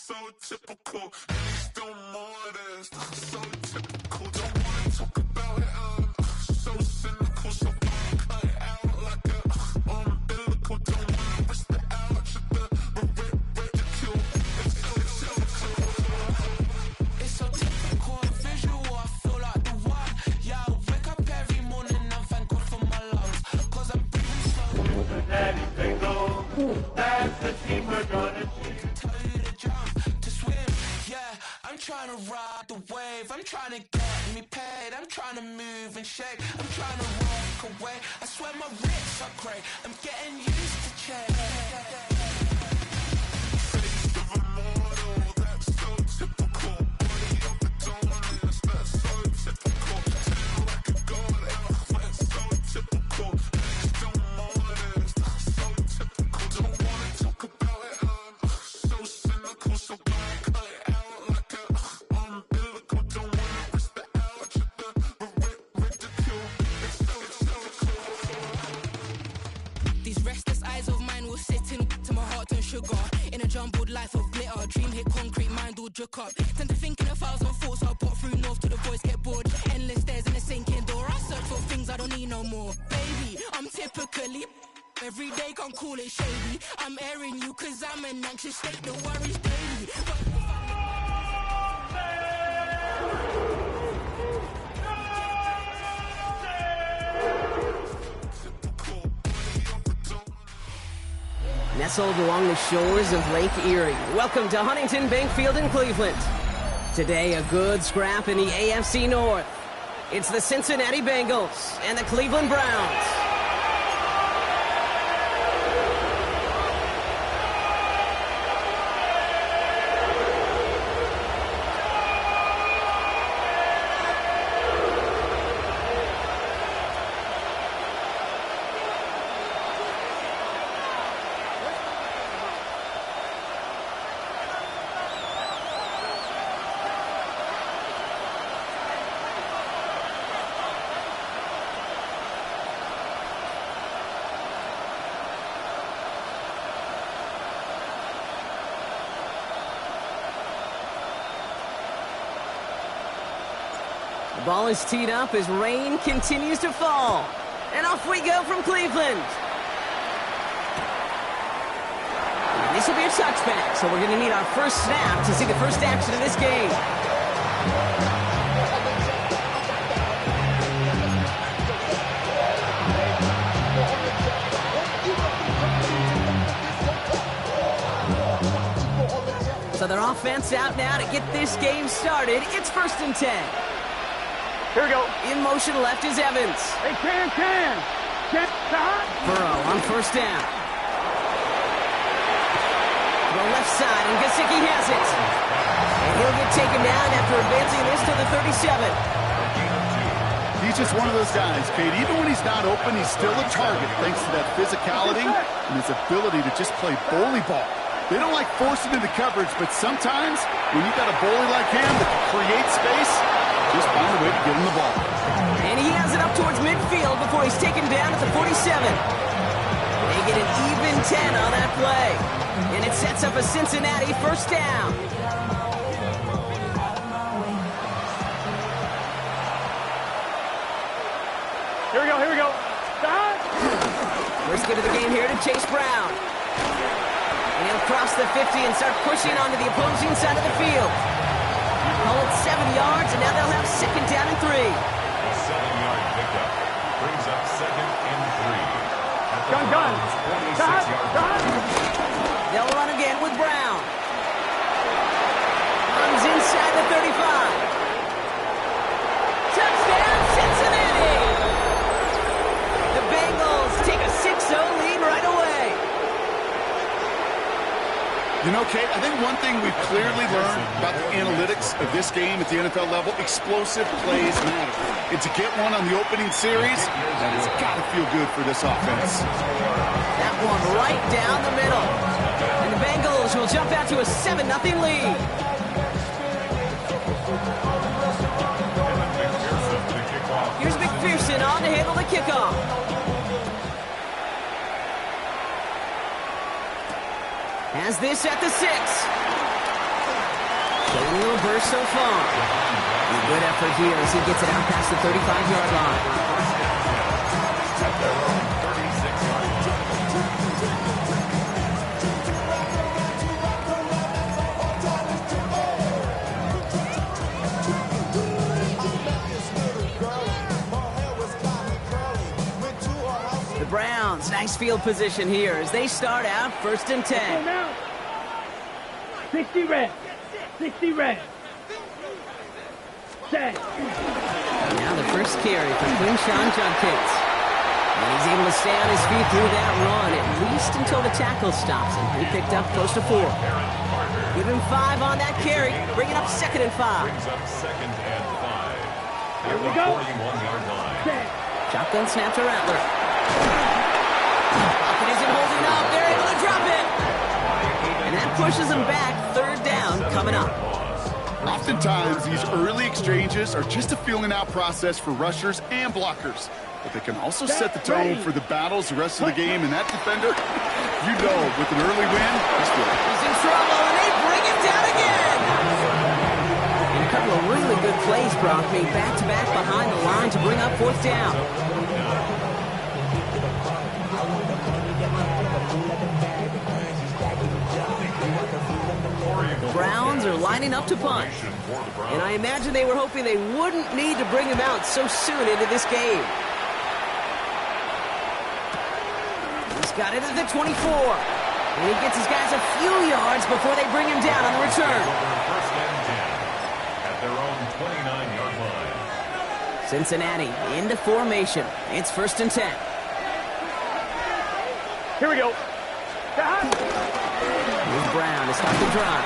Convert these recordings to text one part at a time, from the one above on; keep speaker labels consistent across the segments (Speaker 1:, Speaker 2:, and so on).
Speaker 1: so typical. And he's still modest, so typical. Don't wanna talk about it, so cynical. So cut it out like a umbilical. Don't wanna risk the ouch of the ridicule. It's so typical. It's so typical and visual. I feel like the one. Yeah, I wake up every morning and thank God for my lungs. Cause I'm breathing slow.
Speaker 2: Daddy Bengals, that's the team we're gonna choose.
Speaker 1: Tell you to jump, to swim, yeah. I'm trying to ride the wave. I'm trying to get me paid. I'm trying to move and shake. I'm trying to walk away. I swear my wrists are great. I'm getting used to change. Face of a model, that's so typical. Body of Adonis, that's so typical. Tail like a god, that's so typical. Legs still modest, so typical. Don't wanna talk about it, so cynical. So cut it out like a umbilical. Don't wanna risk the ouch of the ridicule. It's so typical.
Speaker 3: These restless eyes of mine will sit in to my heart and sugar. In a jumbled life of glitter, dream hit concrete, mind all jerk up. Tend to think in 1,000 thoughts, I'll pop through north to the voice, get bored. Endless stairs in a sinking door, I search for things I don't need no more. Baby, I'm typically every day, can't call it shady. I'm airing you cause I'm an anxious state, no worries daily.
Speaker 4: Nestled along the shores of Lake Erie. Welcome to Huntington Bank Field in Cleveland. Today, a good scrap in the AFC North. It's the Cincinnati Bengals and the Cleveland Browns. The ball is teed up as rain continues to fall. And off we go from Cleveland. And this will be a touchback, so we're going to need our first snap to see the first action of this game. So their offense out now to get this game started. It's 1st and 10.
Speaker 5: Here we go.
Speaker 4: In motion left is Evans.
Speaker 5: Hey, Can.
Speaker 4: Burrow on 1st down. The left side, and Gesicki has it. And he'll get taken down after advancing this to the 37.
Speaker 6: He's just one of those guys, Kate. Even when he's not open, he's still a target thanks to that physicality and his ability to just play bully ball. They don't like forcing into coverage, but sometimes when you've got a bully like him that can create space, just find a way to get him the ball.
Speaker 4: And he has it up towards midfield before he's taken down at the 47. They get an even 10 on that play. And it sets up a Cincinnati 1st down.
Speaker 5: Here we go.
Speaker 4: First get of the game here to Chase Brown. And he'll cross the 50 and start pushing onto the opposing side of the field. Call it 7 yards, and now they'll have 2nd down and 3.
Speaker 7: A 7-yard pickup brings up 2nd and 3.
Speaker 5: Gun.
Speaker 7: 26-yard.
Speaker 4: They'll run again with Brown. Runs inside the 35. Touchdown, Cincinnati! The Bengals take a 6-0 lead right away.
Speaker 6: You know, Kate, I think one thing we've clearly learned about the analytics of this game at the NFL level, explosive plays matter. And to get one on the opening series, that has got to feel good for this offense.
Speaker 4: That one right down the middle. And the Bengals will jump out to a 7-0 lead. Here's McPherson on to handle the kickoff. Has this at the 6. Showing a little burst so far. And a good effort here as he gets it out past the 35-yard line.
Speaker 7: At their own 36-yard line.
Speaker 4: The Browns, nice field position here as they start out 1st and 10.
Speaker 5: 60 red. 60 red. 10.
Speaker 4: Now the first carry for Quinshawn Judkins. And he's able to stay on his feet through that run, at least until the tackle stops him. He picked up close to 4. Give him 5 on that carry, bringing up 2nd and 5.
Speaker 7: Brings up 2nd and 5.
Speaker 5: Here we go.
Speaker 7: 41-yard line.
Speaker 4: Shotgun snap to Rattler. Pocket isn't holding up. They're able to drop it. And that pushes them back. 3rd down coming up.
Speaker 6: Oftentimes, these early exchanges are just a feeling-out process for rushers and blockers. But they can also set the tone for the battles the rest of the game. And that defender, you know, with an early win,
Speaker 4: he's in trouble, and they bring him down again. And a couple of really good plays, Brock, made back-to-back behind the line to bring up 4th down. The Browns are lining up to punt. And I imagine they were hoping they wouldn't need to bring him out so soon into this game. He's got it at the 24. And he gets his guys a few yards before they bring him down on the return.
Speaker 7: 1st and 10 at their own 29-yard line.
Speaker 4: Cincinnati into formation. It's 1st and 10.
Speaker 5: Here we go.
Speaker 4: Here's Brown to start the drive.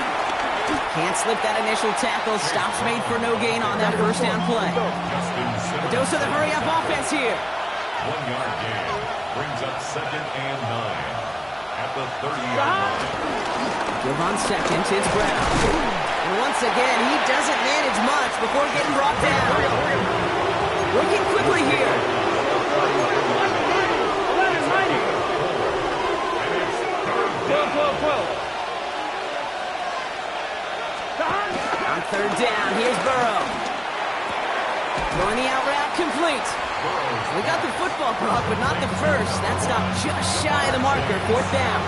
Speaker 4: Can't slip that initial tackle. Stops made for no gain on that 1st down play. A dose of the hurry-up offense here.
Speaker 7: 1-yard gain. Brings up 2nd and 9 at the 30-yard line.
Speaker 4: Give on 2nd, it's Brown. And once again, he doesn't manage much before getting brought down. Working quickly here.
Speaker 5: 12.
Speaker 4: On 3rd down, here's Burrow. Throwing the out route complete. We got the football, Brock, but not the first. That stopped just shy of the marker. 4th down.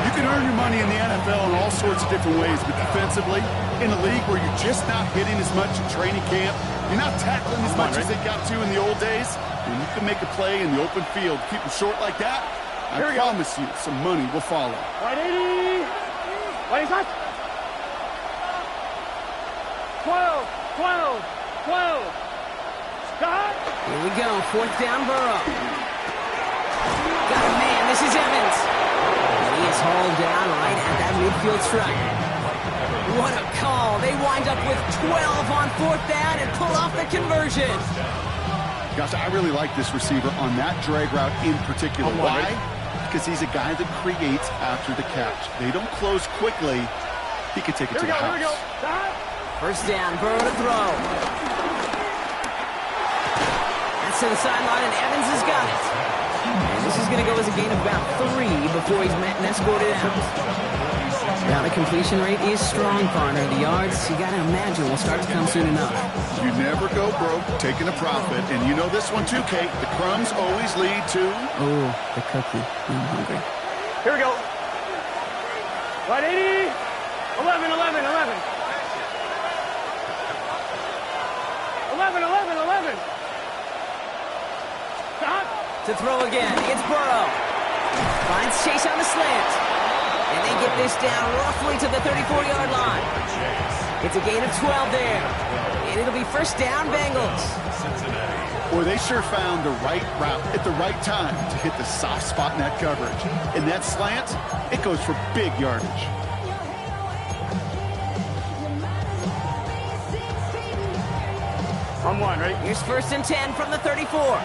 Speaker 6: You can earn your money in the NFL in all sorts of different ways, but defensively, in a league where you're just not hitting as much in training camp, you're not tackling as much as they got to in the old days, and you can make a play in the open field, keep them short like that, I promise you some money will follow.
Speaker 5: 180. What is that? 12. Stop.
Speaker 4: Here we go. 4th down, Burrow. Got a man. This is Evans. And he is hauled down right at that midfield stripe. What a call. They wind up with 12 on 4th down and pull off the conversion.
Speaker 6: Gosh, I really like this receiver on that drag route in particular. Why? Because he's a guy that creates after the catch. They don't close quickly. He can take it to the house.
Speaker 5: Here we go. Stop.
Speaker 4: 1st down, Burrow to throw. That's to the sideline, and Evans has got it. And this is going to go as a gain of about 3 before he's met and escorted out. Now the completion rate is strong, partner. The yards, you got to imagine, will start to come soon enough.
Speaker 6: You never go broke taking a profit. And you know this one too, Kate. The crumbs always lead to...
Speaker 4: Oh, the cookie. I'm hungry.
Speaker 5: Here we go. 180. 11. 11. Stop.
Speaker 4: To throw again, it's Burrow. Finds Chase on the slant. And they get this down roughly to the 34-yard line. It's a gain of 12 there. And it'll be 1st down, Bengals.
Speaker 6: Boy, they sure found the right route at the right time to hit the soft spot in that coverage. And that slant, it goes for big yardage.
Speaker 5: On 1, right?
Speaker 4: Here's 1st and 10 from the 34.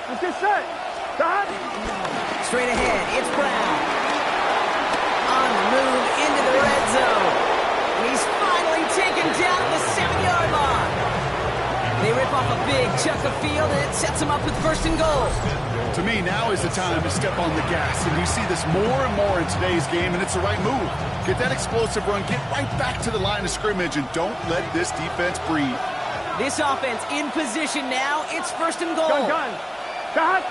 Speaker 5: Let's get set. Stop.
Speaker 4: Straight ahead, it's Brown. On the move into the red zone. And he's finally taken down at the 7-yard line. They rip off a big chunk of field, and it sets him up with first and goal.
Speaker 6: To me, now is the time to step on the gas, and you see this more and more in today's game, and it's the right move. Get that explosive run, get right back to the line of scrimmage, and don't let this defense breathe.
Speaker 4: This offense in position now. It's first and goal.
Speaker 5: Gun. Got.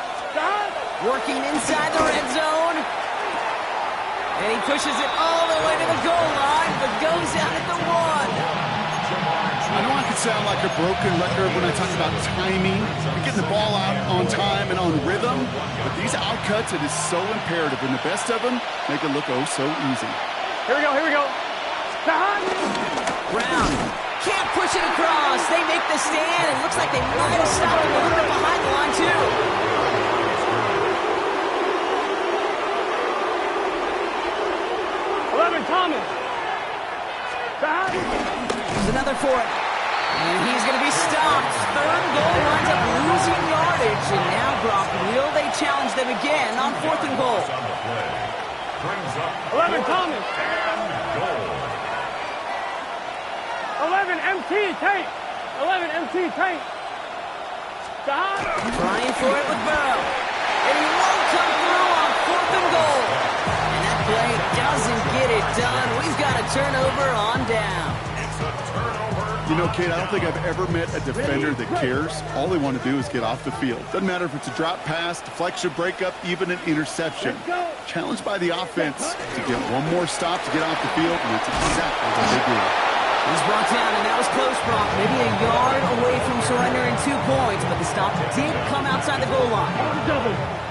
Speaker 4: Working inside the red zone. And he pushes it all the way to the goal line, but goes out at the 1.
Speaker 6: I know I can sound like a broken record when I talk about timing and getting the ball out on time and on rhythm, but these outcuts, it is so imperative, and the best of them make it look oh so easy.
Speaker 5: Here we go.
Speaker 4: Brown can't push it across. They make the stand. It looks like they might have stopped him a little bit behind the line, too.
Speaker 5: Thomas.
Speaker 4: There's another for it. And he's going to be stopped. Third goal winds up losing yardage. And now, Brock, will they challenge them again on fourth and goal?
Speaker 5: 11 Thomas. 11 MT Tate. 11 MT Tate.
Speaker 4: Trying for it with Burrow. And he won't come through on fourth and goal. And that play doesn't get it done. We've got a turnover on down.
Speaker 6: You know, Kate, I don't think I've ever met a defender that cares. All they want to do is get off the field. Doesn't matter if it's a drop pass, deflection, breakup, even an interception. Challenged by the offense to get one more stop to get off the field, and that's exactly what they do.
Speaker 4: He's brought down, and that was close, Brock. Maybe a yard away from surrendering 2 points, but the stop did come outside the goal line.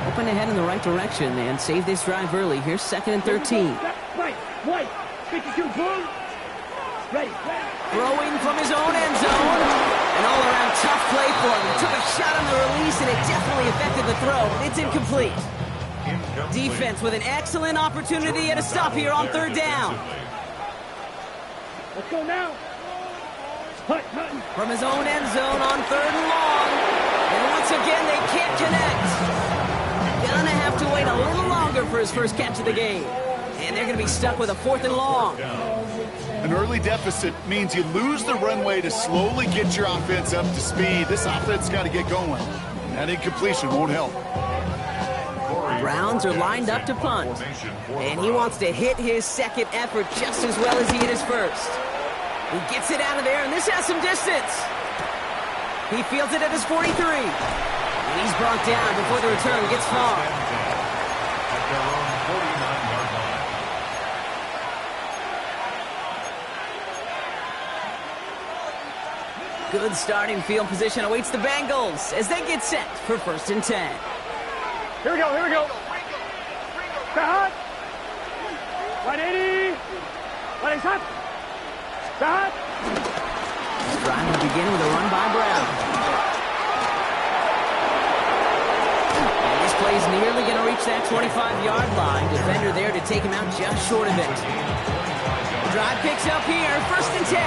Speaker 4: Hoping to head in the right direction and save this drive early. Here's 2nd and 13.
Speaker 5: White. 52 full. Ready.
Speaker 4: Throwing from his own end zone. An all-around tough play for him. He took a shot on the release, and it definitely affected the throw, but it's incomplete. Defense with an excellent opportunity at a stop here on 3rd down.
Speaker 5: Let's go now.
Speaker 4: From his own end zone on 3rd and long. And once again, they can't connect. Gonna have to wait a little longer for his first catch of the game. And they're going to be stuck with a 4th and long.
Speaker 6: An early deficit means you lose the runway to slowly get your offense up to speed. This offense got to get going. That incompletion won't help.
Speaker 4: Browns are lined up to punt. And he wants to hit his second effort just as well as he hit his first. He gets it out of there, and this has some distance. He fields it at his 43. And he's brought down before the return gets far.
Speaker 7: At their own 49-yard line.
Speaker 4: Good starting field position awaits the Bengals as they get set for 1st and 10.
Speaker 5: Here we go. Cut. 180. 180. Cut.
Speaker 4: Drive will begin with a run by Brown. And this play's nearly going to reach that 25-yard line. Defender there to take him out just short of it. Drive picks up here, 1st and 10.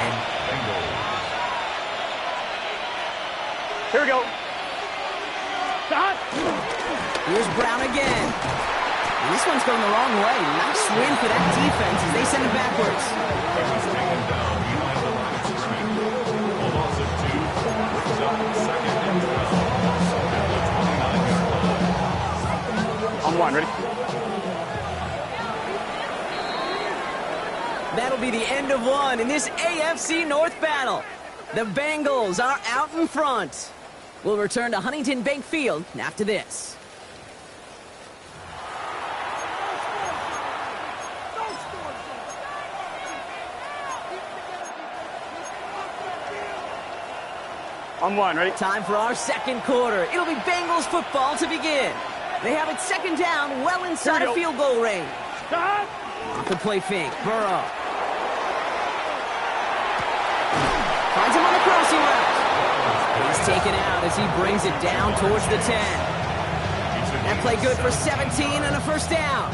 Speaker 5: Here we go. Cut.
Speaker 4: Here's Brown again. And this one's going the wrong way. Nice win for that defense as they send it backwards.
Speaker 5: On 1, ready?
Speaker 4: That'll be the end of 1 in this AFC North battle. The Bengals are out in front. We'll return to Huntington Bank Field after this.
Speaker 5: On 1, ready?
Speaker 4: Time for our second quarter. It'll be Bengals football to begin. They have it 2nd down, well inside of field goal range.
Speaker 5: Cut.
Speaker 4: Off the play fake, Burrow. Finds him on the crossing route. He's taken out as he brings it down towards the 10. That play good for 17 and a 1st down.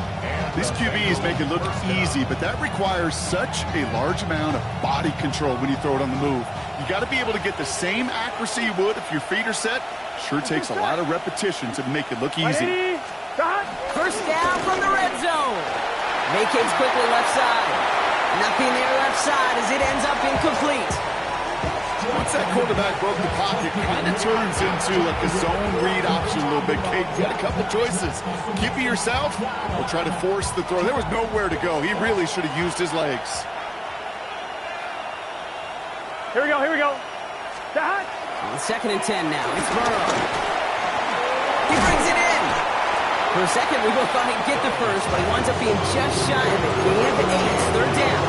Speaker 6: These QBs make it look easy, but that requires such a large amount of body control when you throw it on the move. You got to be able to get the same accuracy you would if your feet are set. Sure takes a lot of repetition to make it look easy.
Speaker 4: 1st down from the red zone. Vacates quickly left side. Nothing there left side as it ends up incomplete.
Speaker 6: Once that quarterback broke the pocket, kind of turns into like a zone read option a little bit, Kate. You got a couple choices. Keep it yourself or try to force the throw. There was nowhere to go. He really should have used his legs.
Speaker 5: Here we go, here we go. Stop.
Speaker 4: On 2nd and 10 now. It's Burrow. He brings it in. For a second, we both thought he'd get the first, but he winds up being just shy of it. Gain of 8. It's 3rd down.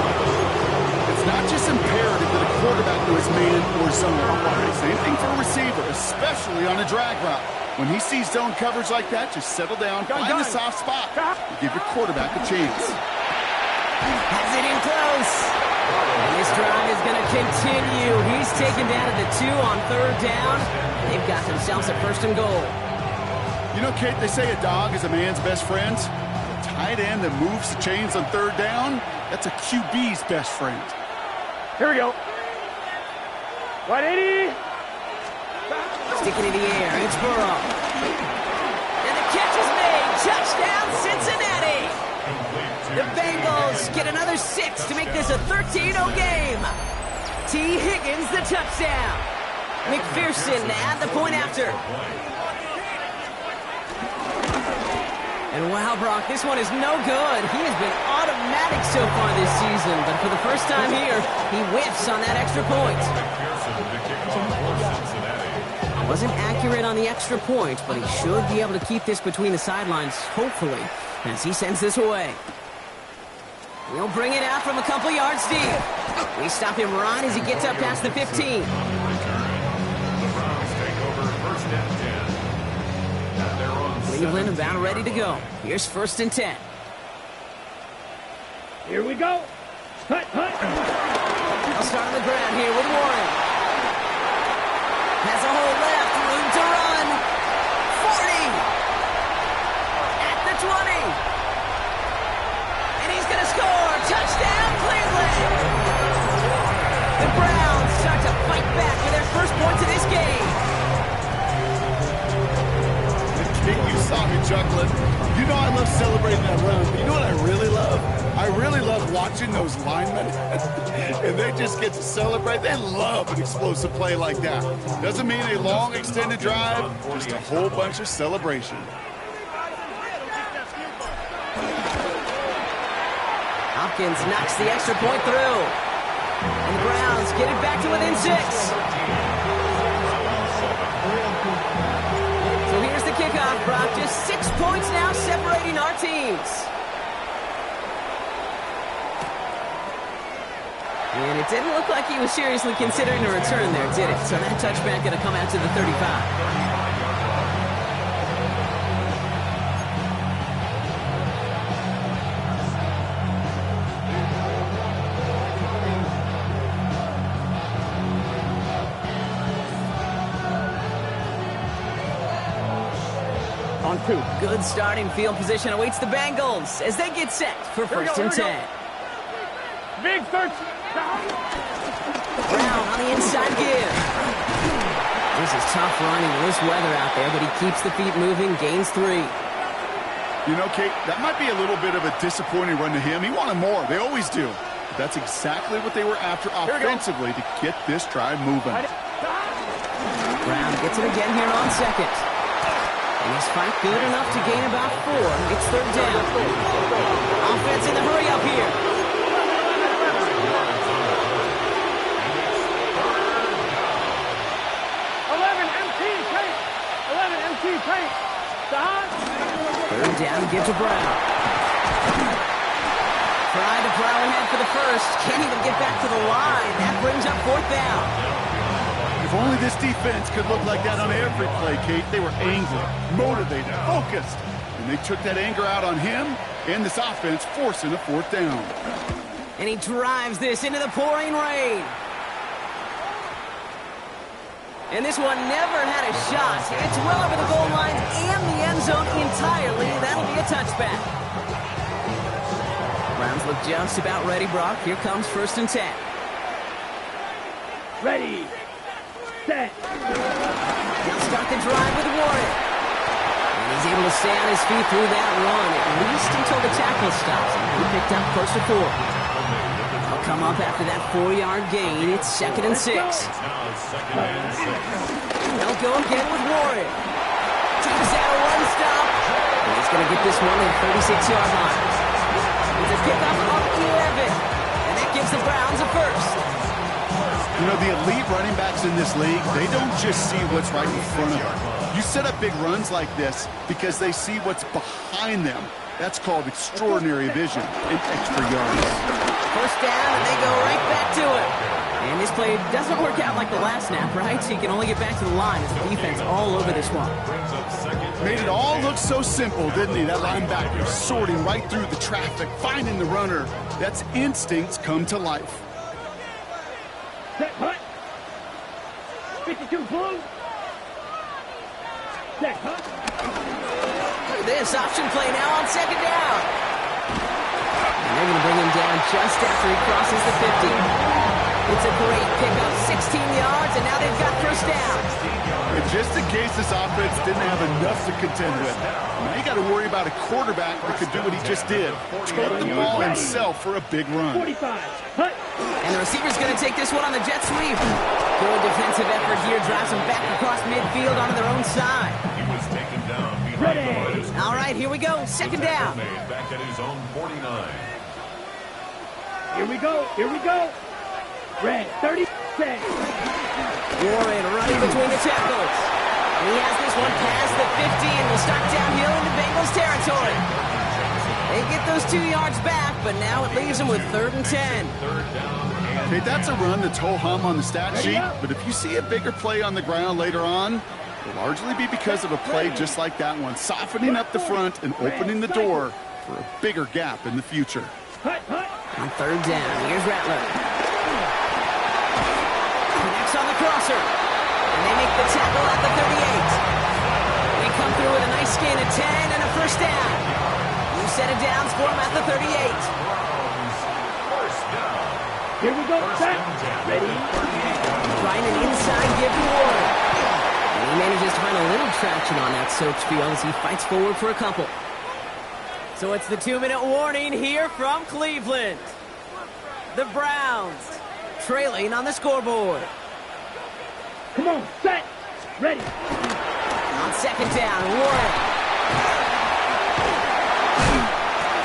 Speaker 6: It's not just imperative that a quarterback knows man or zone. Same thing for a receiver, especially on a drag route. When he sees zone coverage like that, just settle down, find a soft spot, and give your quarterback a chance.
Speaker 4: Has it in close. And this drive is going to continue. He's taken down at the 2 on 3rd down. They've got themselves a 1st and goal.
Speaker 6: You know, Kate, they say a dog is a man's best friend. A tight end that moves the chains on 3rd down, that's a QB's best friend.
Speaker 5: Here we go. 180.
Speaker 4: Stick it in the air. It's Burrow. And the catch is made. Touchdown, Cincinnati. The Bengals get another 6 to make this a 13-0 game. T. Higgins, the touchdown. McPherson at the point after. And wow, Brock, this one is no good. He has been automatic so far this season, but for the first time here, he whiffs on that extra point. Wasn't accurate on the extra point, but he should be able to keep this between the sidelines, hopefully, as he sends this away. We'll bring it out from a couple yards deep. We stop him right as he gets up past the 15. Cleveland about ready to go. Here's 1st and 10.
Speaker 5: Here we go. Hut, hut.
Speaker 4: They'll start on the ground here with Warren. Has a hole left, room to run. 40. At the 20. And he's going to score. Touchdown, Cleveland. The Browns start to fight back with their first points of this game.
Speaker 6: You saw me chuckling. You know I love celebrating that run, but you know what I really love? I really love watching those linemen, and they just get to celebrate. They love an explosive play like that. Doesn't mean a long, extended drive, just a whole bunch of celebration.
Speaker 4: Hopkins knocks the extra point through. And the Browns get it back to within 6. So here's the kickoff, Brock. Just 6 points now separating our teams. And it didn't look like he was seriously considering a return there, did it? So that touchback going to come out to the 35.
Speaker 5: On 2.
Speaker 4: Good starting field position awaits the Bengals as they get set for 1st and 10.
Speaker 5: Big search.
Speaker 4: Brown on the inside give. This is tough running in this weather out there, but he keeps the feet moving, gains 3.
Speaker 6: You know, Kate, that might be a little bit of a disappointing run to him. He wanted more. They always do. But that's exactly what they were after offensively to get this drive moving.
Speaker 4: Brown gets it again here on 2nd. And his fight good enough to gain about 4. It's 3rd down. Offense in the hurry up here. 3rd down, get to Brown. Trying to plow ahead for the first. Can't even get back to the line. That brings up 4th down.
Speaker 6: If only this defense could look like that on every play, Kate. They were angry, motivated, focused. And they took that anger out on him and this offense, forcing a 4th down.
Speaker 4: And he drives this into the pouring rain. And this one never had a shot. It's well over the goal line and the end zone entirely. That'll be a touchback. Browns look just about ready, Brock. Here comes 1st and 10.
Speaker 5: Ready. Set.
Speaker 4: He'll start the drive with Warren. And he's able to stay on his feet through that run, at least until the tackle stops. He picked up close to 4. They'll come up after that 4-yard gain. It's 2nd and 6.
Speaker 7: Now 2nd and 6.
Speaker 4: They'll go again with Warren. Tries out a run stop. And he's going to get this one at the 36-yard line. It's a pickup of 11. And that gives the Browns a first.
Speaker 6: You know, the elite running backs in this league, they don't just see what's right in front of them. You set up big runs like this because they see what's behind them. That's called extraordinary vision and extra yards.
Speaker 4: First down, and they go right back to it. And this play doesn't work out like the last snap, right? So you can only get back to the line as the defense all over this one.
Speaker 7: Brings up 2nd.
Speaker 6: Made it all look so simple, didn't he? That linebacker sorting right through the traffic, finding the runner. That's instincts come to life.
Speaker 5: Set, hut. 52 blue. Set, hut.
Speaker 4: This option play now on 2nd down. And they're going to bring him down just after he crosses the 50. It's a great pickup, 16 yards, and now they've got first down.
Speaker 6: And just in case this offense didn't have enough to contend with, now you got to worry about a quarterback that could do what he just did. Tote the ball himself for a big run.
Speaker 5: 45. Hut.
Speaker 4: And the receiver's going to take this one on the jet sweep. Good defensive effort here, drives them back across midfield onto their own side.
Speaker 7: He was taken down behind
Speaker 5: Ready.
Speaker 7: the line of scrimmage.
Speaker 4: All right, here we go, 2nd down.
Speaker 7: Made back at his own 49.
Speaker 5: Here we go. Here we go. Red 36.
Speaker 4: Warren running between the tackles. And he has this one past the 50 and will start downhill into Bengals territory. They get those 2 yards back, but now it leaves them with 3rd and 10.
Speaker 7: Third down and
Speaker 6: Okay, that's a run that's ho-hum on the stat sheet, but if you see a bigger play on the ground later on, it'll largely be because of a play just like that one, softening up the front and opening the door for a bigger gap in the future.
Speaker 5: Hut, hut.
Speaker 4: On 3rd down, here's Rattler. Connects on the crosser. And they make the tackle at the 38. They come through with a nice gain of 10 and a first down. New set of downs for them at the 38.
Speaker 7: first down.
Speaker 5: Here we go. Set. Ready.
Speaker 4: Trying an inside give to Warren. And he manages to find a little traction on that search field as he fights forward for a couple. So it's the 2-minute warning here from Cleveland. The Browns trailing on the scoreboard.
Speaker 5: Come on. Set. Ready.
Speaker 4: On 2nd down, Warren.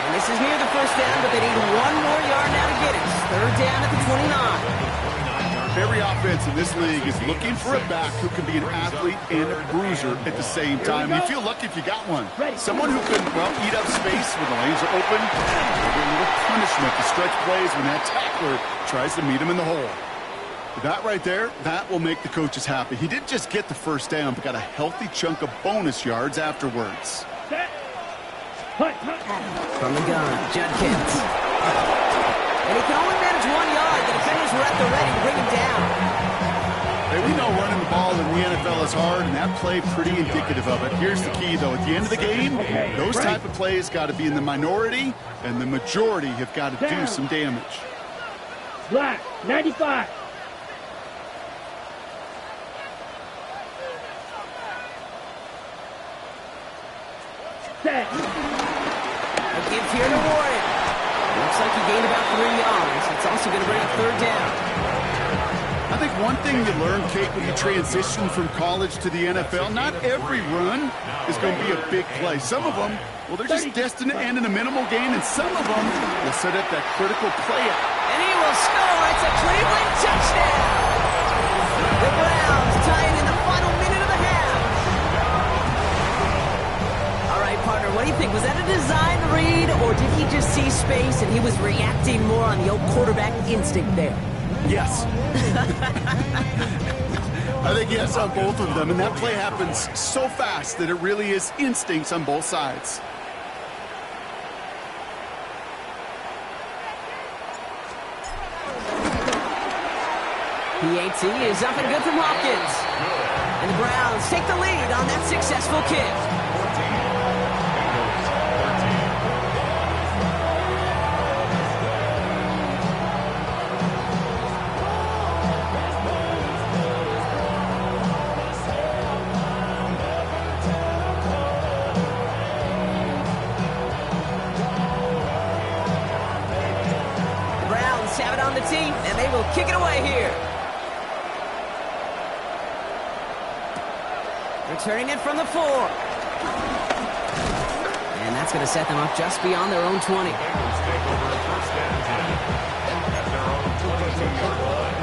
Speaker 4: And this is near the first down, but they need 1 more yard now to get it. 3rd down at the 29.
Speaker 6: Every offense in this league is looking for a back who can be an athlete and a bruiser at the same time. You feel lucky if you got one. Someone who can, well, eat up space when the lanes are open. Maybe a little punishment to stretch plays when that tackler tries to meet him in the hole. That right there, that will make the coaches happy. He didn't just get the first down, but got a healthy chunk of bonus yards afterwards.
Speaker 5: Set. Hut, hut.
Speaker 4: From the gun, Judkins. And he can only manage 1 yard. The defenders were at the ready to bring him down.
Speaker 6: Hey, we know running the ball in the NFL is hard, and that play pretty indicative of it. Here's the key, though. At the end of the game, those type of plays got to be in the minority, and the majority have got to do some damage.
Speaker 5: Black 95. Set.
Speaker 4: A give here to Warren. Looks like he gained about 3 yards. It's also going to bring up 3rd down.
Speaker 6: I think one thing you learn, Kate, when you transition from college to the NFL, not every run is going to be a big play. Some of them, well, they're just destined to end in a minimal gain, and some of them will set up that critical play out.
Speaker 4: And he will score. It's a Cleveland touchdown. The Browns tie it in the final minute of the half. All right, partner, what do you think? Was that a design read, or did he just see space and he was reacting more on the old quarterback instinct there?
Speaker 6: Yes. I think yes on both of them, and that play happens so fast that it really is instincts on both sides.
Speaker 4: PAT is up and good from Hopkins. And the Browns take the lead on that successful kick. Bengals have it on the tee, and they will kick it away here. Returning it from the 4. And that's going to set them up just beyond their own 20.
Speaker 7: Bengals take over first and 10 at their own 22-yard line.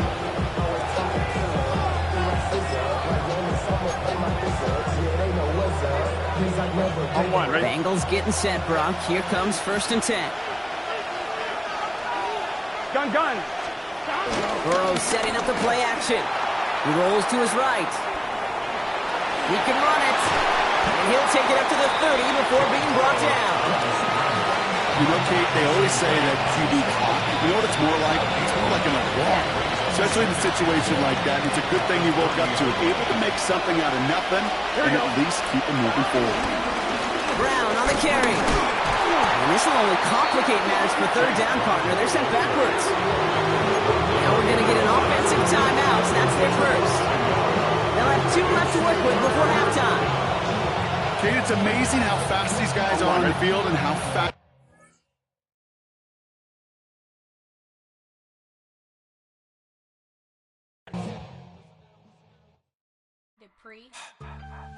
Speaker 6: On one, ready?
Speaker 4: Bengals getting set, Brock. Here comes 1st and 10.
Speaker 5: Gun.
Speaker 4: Burrow setting up the play action. He rolls to his right. He can run it. And he'll take it up to the 30 before being brought down.
Speaker 6: You know, Kate, they always say that QB clock. You know what it's more like? It's more like in a walk. Especially in a situation like that. It's a good thing you woke up to it. Able to make something out of nothing and at least keep it moving forward.
Speaker 4: Brown on the carry. And this will only complicate matters for 3rd down, partner. They're sent backwards. Now we're going to get an offensive timeout. That's their first. They'll have 2 left to work with before halftime.
Speaker 6: Kate, it's amazing how fast these guys are on the field and how fast.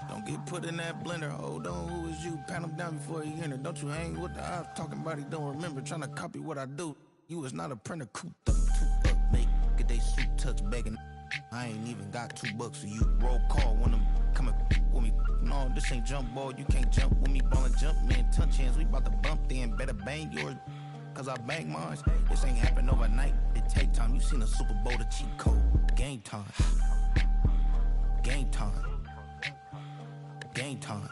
Speaker 8: Don't get put in that blender. Hold on, who is you? Pat him down before you enter. Don't you hang with the ops talking about he don't remember. Trying to copy what I do. You was not a printer. Cooped up, too up, make get they suit touch begging. I ain't even got $2 for you. Roll call when I'm coming with me. No, this ain't jump ball. You can't jump with me. Ball and jump, man. Touch hands. We about to bump then. Better bang yours. Cause I bang mine. This ain't happen overnight. It take time. You seen a Super Bowl, the cheat code. Game time. Game time. Game time.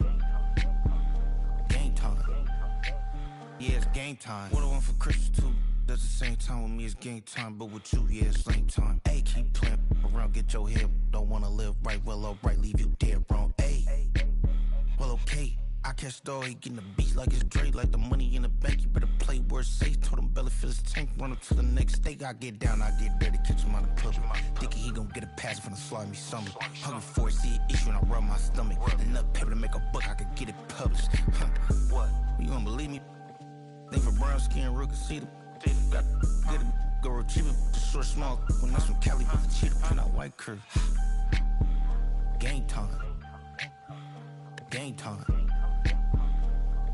Speaker 8: Game time. Yeah, it's game time. What I want for Christmas too. That's the same time with me, it's game time. But with you, yeah, it's same time. Hey, keep playing around, get your head. Don't wanna live right, well, alright, leave you dead wrong. Hey, well, okay. I catch the dog, he getting the beat like it's Dre, like the money in the bank. You better play where it's safe. Told him belly fill his tank, run up to the next state. I get down, I get dirty, catch him on the pub. Thinking he gon' get a pass from the slide me something. Hungry for it, see an issue and I rub my stomach. Enough paper to make a book, I could get it published. What? You don't believe me? Think for brown skin, real can see the got get it, go retrieve it, short small. When that's from Cali, but the cheetah print out white curve. Game time. Game time.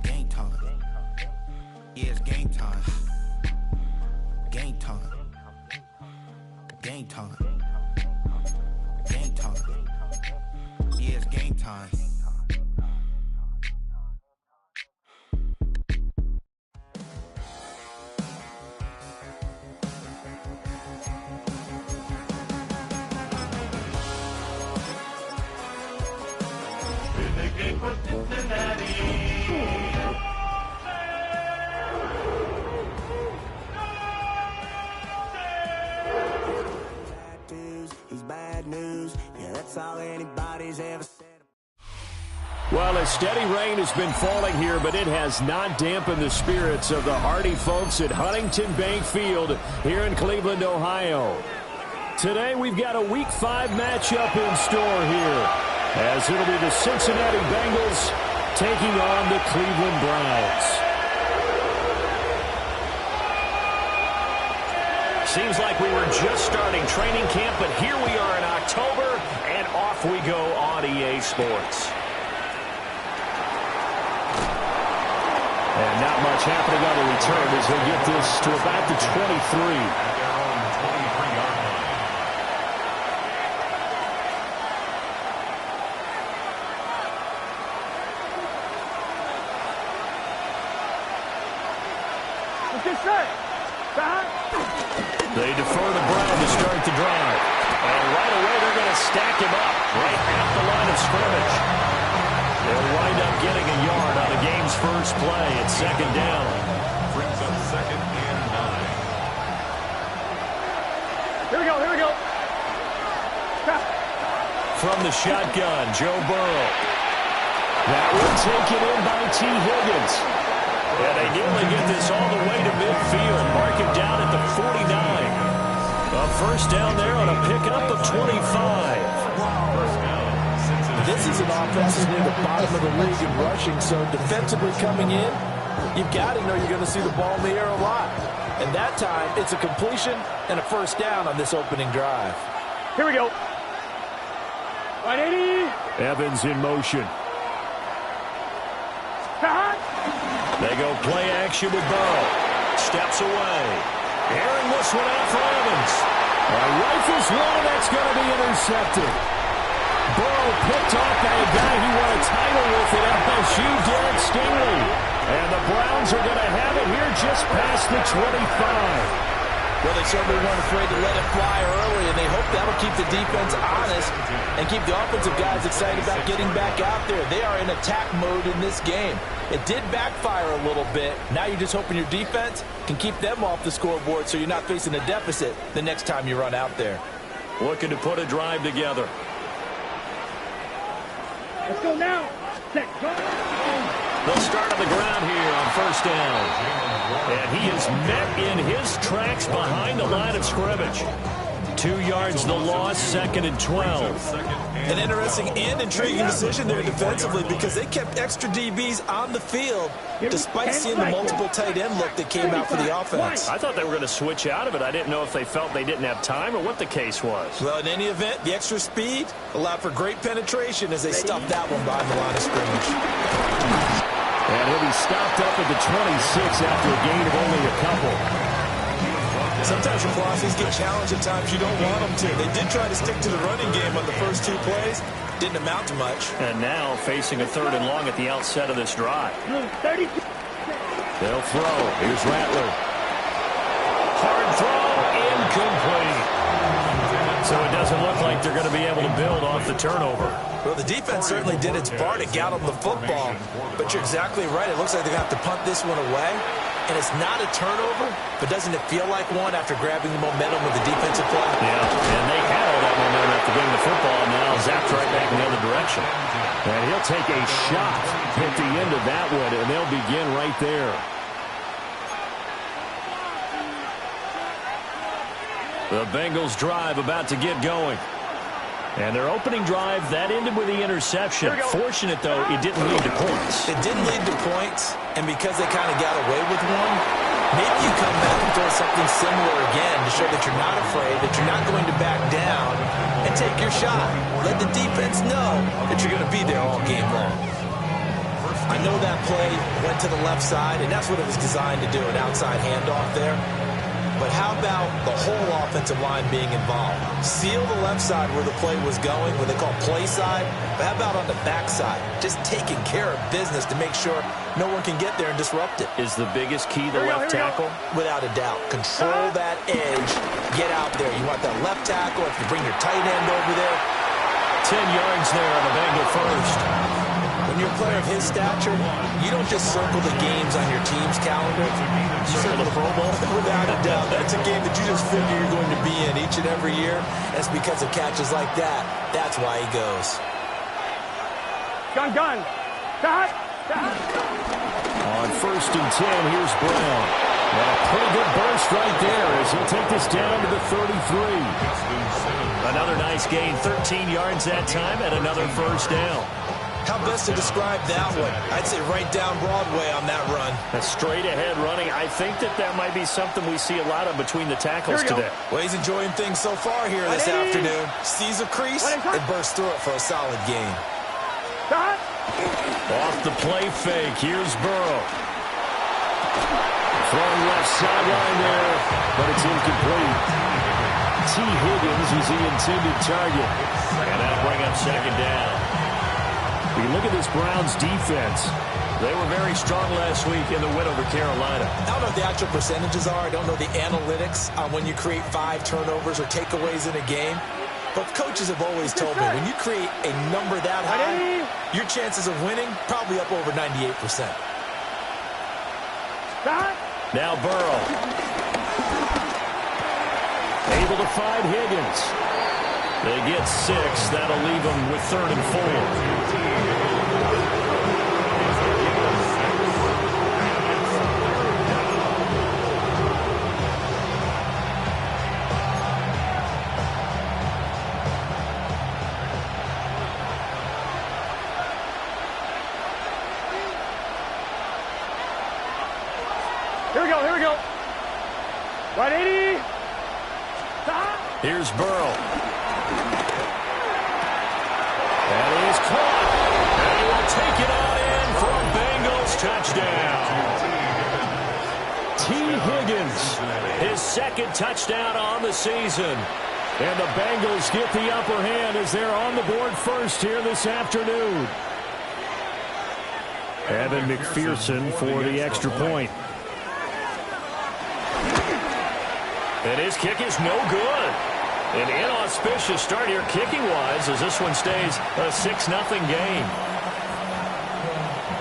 Speaker 8: Game time. Yeah, it's game time. Game time. Game time. Game time. Yeah, it's game time.
Speaker 9: Well, a steady rain has been falling here, but it has not dampened the spirits of the hardy folks at Huntington Bank Field here in Cleveland, Ohio. Today, we've got a Week 5 matchup in store here, as it'll be the Cincinnati Bengals taking on the Cleveland Browns. Seems like we were just starting training camp, but here we are in October, and off we go on EA Sports. And not much happening on the return as he'll get this to about the 23.
Speaker 7: At their own 23-yard line.
Speaker 5: Let's get set.
Speaker 9: They defer to Brown to start the drive. And right away they're going to stack him up right at the line of scrimmage. They'll wind up getting a yard on the game's first play at 2nd down.
Speaker 7: Brings up 2nd and 9.
Speaker 5: Here we go.
Speaker 9: From the shotgun, Joe Burrow. That one taken in by T. Higgins. And they nearly get this all the way to midfield. Mark him down at the 49. A first down there on a pickup of 25.
Speaker 7: First down.
Speaker 10: This is an offense that's near the bottom of the league in rushing, so defensively coming in, you've got to know you're going to see the ball in the air a lot. And that time, it's a completion and a first down on this opening drive.
Speaker 5: Here we go. 180.
Speaker 9: Evans in motion. They go play action with Burrow. Steps away. Airing this one out for Evans. Rifles one, and that's going to be intercepted. Burrow picked off by a guy who won a title with at LSU, Derek Stingley. And the Browns are going to have it here just past the 25.
Speaker 10: Well, they certainly weren't afraid to let it fly early, and they hope that'll keep the defense honest and keep the offensive guys excited about getting back out there. They are in attack mode in this game. It did backfire a little bit. Now you're just hoping your defense can keep them off the scoreboard so you're not facing a deficit the next time you run out there.
Speaker 9: Looking to put a drive together.
Speaker 5: Let's go now. Set, go.
Speaker 9: They'll start on the ground here on first down. And he is met in his tracks behind the line of scrimmage. 2 yards the loss, 2nd and 12.
Speaker 10: An interesting and intriguing decision there defensively because they kept extra DBs on the field despite seeing the multiple tight end look that came out for the offense.
Speaker 9: I thought they were going to switch out of it. I didn't know if they felt they didn't have time or what the case was.
Speaker 10: Well, in any event, the extra speed allowed for great penetration as they stuffed that one behind the line of scrimmage.
Speaker 9: And he'll be stopped up at the 26 after a gain of only a couple.
Speaker 10: Sometimes your philosophies get challenged at times you don't want them to. They did try to stick to the running game on the first 2 plays. Didn't amount to much.
Speaker 9: And now facing a 3rd and long at the outset of this drive.
Speaker 5: 30.
Speaker 9: They'll throw. Here's Rattler. Hard throw. Incomplete. So it doesn't look like they're going to be able to build off the turnover.
Speaker 10: Well, the defense certainly did its part to get them the football. But you're exactly right. It looks like they're going to have to punt this one away. And it's not a turnover, but doesn't it feel like one after grabbing the momentum with the defensive play?
Speaker 9: Yeah, and they had all that momentum after getting the football, and now zapped right back in the other direction. And he'll take a shot at the end of that one, and they'll begin right there. The Bengals drive about to get going. And their opening drive, that ended with the interception. Fortunate, though, it didn't lead to points.
Speaker 10: It didn't lead to points, and because they kind of got away with one, maybe you come back and throw something similar again to show that you're not afraid, that you're not going to back down, and take your shot. Let the defense know that you're going to be there all game long. I know that play went to the left side, and that's what it was designed to do, an outside handoff there. But how about the whole offensive line being involved? Seal the left side where the play was going, what they call play side. But how about on the back side? Just taking care of business to make sure no one can get there and disrupt it.
Speaker 9: Is the biggest key the left tackle?
Speaker 10: Without a doubt. Control that edge. Get out there. You want that left tackle. If you bring your tight end over there.
Speaker 9: 10 yards there on the Bengal first.
Speaker 10: When you're a player of his stature, you don't just circle the games on your team's calendar. You circle the Pro Bowl. Without a doubt. That's a game that you just figure you're going to be in each and every year. That's because of catches like that. That's why he goes.
Speaker 5: Gun. Stop.
Speaker 9: On 1st and 10, here's Brown. And a pretty good burst right there as he'll take this down to the 33. Another nice gain, 13 yards that time, and another first down.
Speaker 10: How best to describe that one? I'd say right down Broadway on that run.
Speaker 9: A straight-ahead running. I think that might be something we see a lot of between the tackles today.
Speaker 10: Well, he's enjoying things so far here this afternoon. Sees a crease and bursts through it for a solid gain.
Speaker 9: Off the play fake. Here's Burrow. Throwing left sideline there, but it's incomplete. T. Higgins was the intended target. And that'll bring up 2nd down. We look at this Browns defense. They were very strong last week in the win over Carolina.
Speaker 10: I don't know what the actual percentages are. I don't know the analytics on when you create 5 turnovers or takeaways in a game. But coaches have always told me when you create a number that high, your chances of winning probably up over 98%.
Speaker 9: Now Burrow. Able to find Higgins. They get 6. That'll leave them with 3rd and 4.
Speaker 5: Here we go. 180.
Speaker 9: Here's Burrow. That is caught. And he will take it on in for a Bengals touchdown. T. Higgins, his second touchdown on the season. And the Bengals get the upper hand as they're on the board first here this afternoon. Evan McPherson for the extra point. And his kick is no good. An inauspicious start here kicking-wise as this one stays a 6-0 game.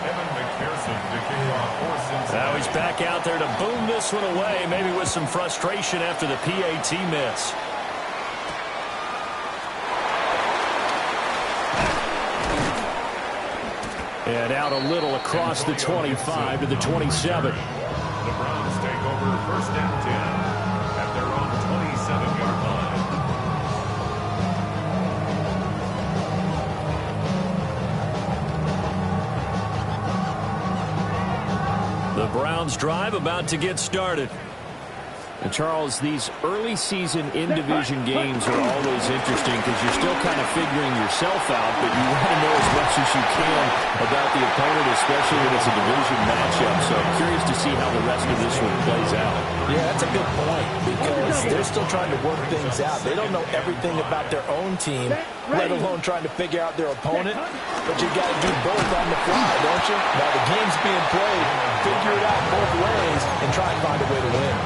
Speaker 7: Evan McPherson to kick off for Cincinnati.
Speaker 9: Now he's back out there to boom this one away, maybe with some frustration after the PAT miss. And out a little across the 25 to the 27.
Speaker 7: The Browns take over first and 10 at their own 27-yard line.
Speaker 9: The Browns drive about to get started. And Charles, these early season in-division games are always interesting because you're still kind of figuring yourself out, but you want to know as much as you can about the opponent, especially when it's a division matchup. So I'm curious to see how the rest of this one plays out.
Speaker 10: Yeah, that's a good point because they're still trying to work things out. They don't know everything about their own team, let alone trying to figure out their opponent. But you got to do both on the fly, don't you? Now the game's being played, figure it out both ways, and try and find a way to win.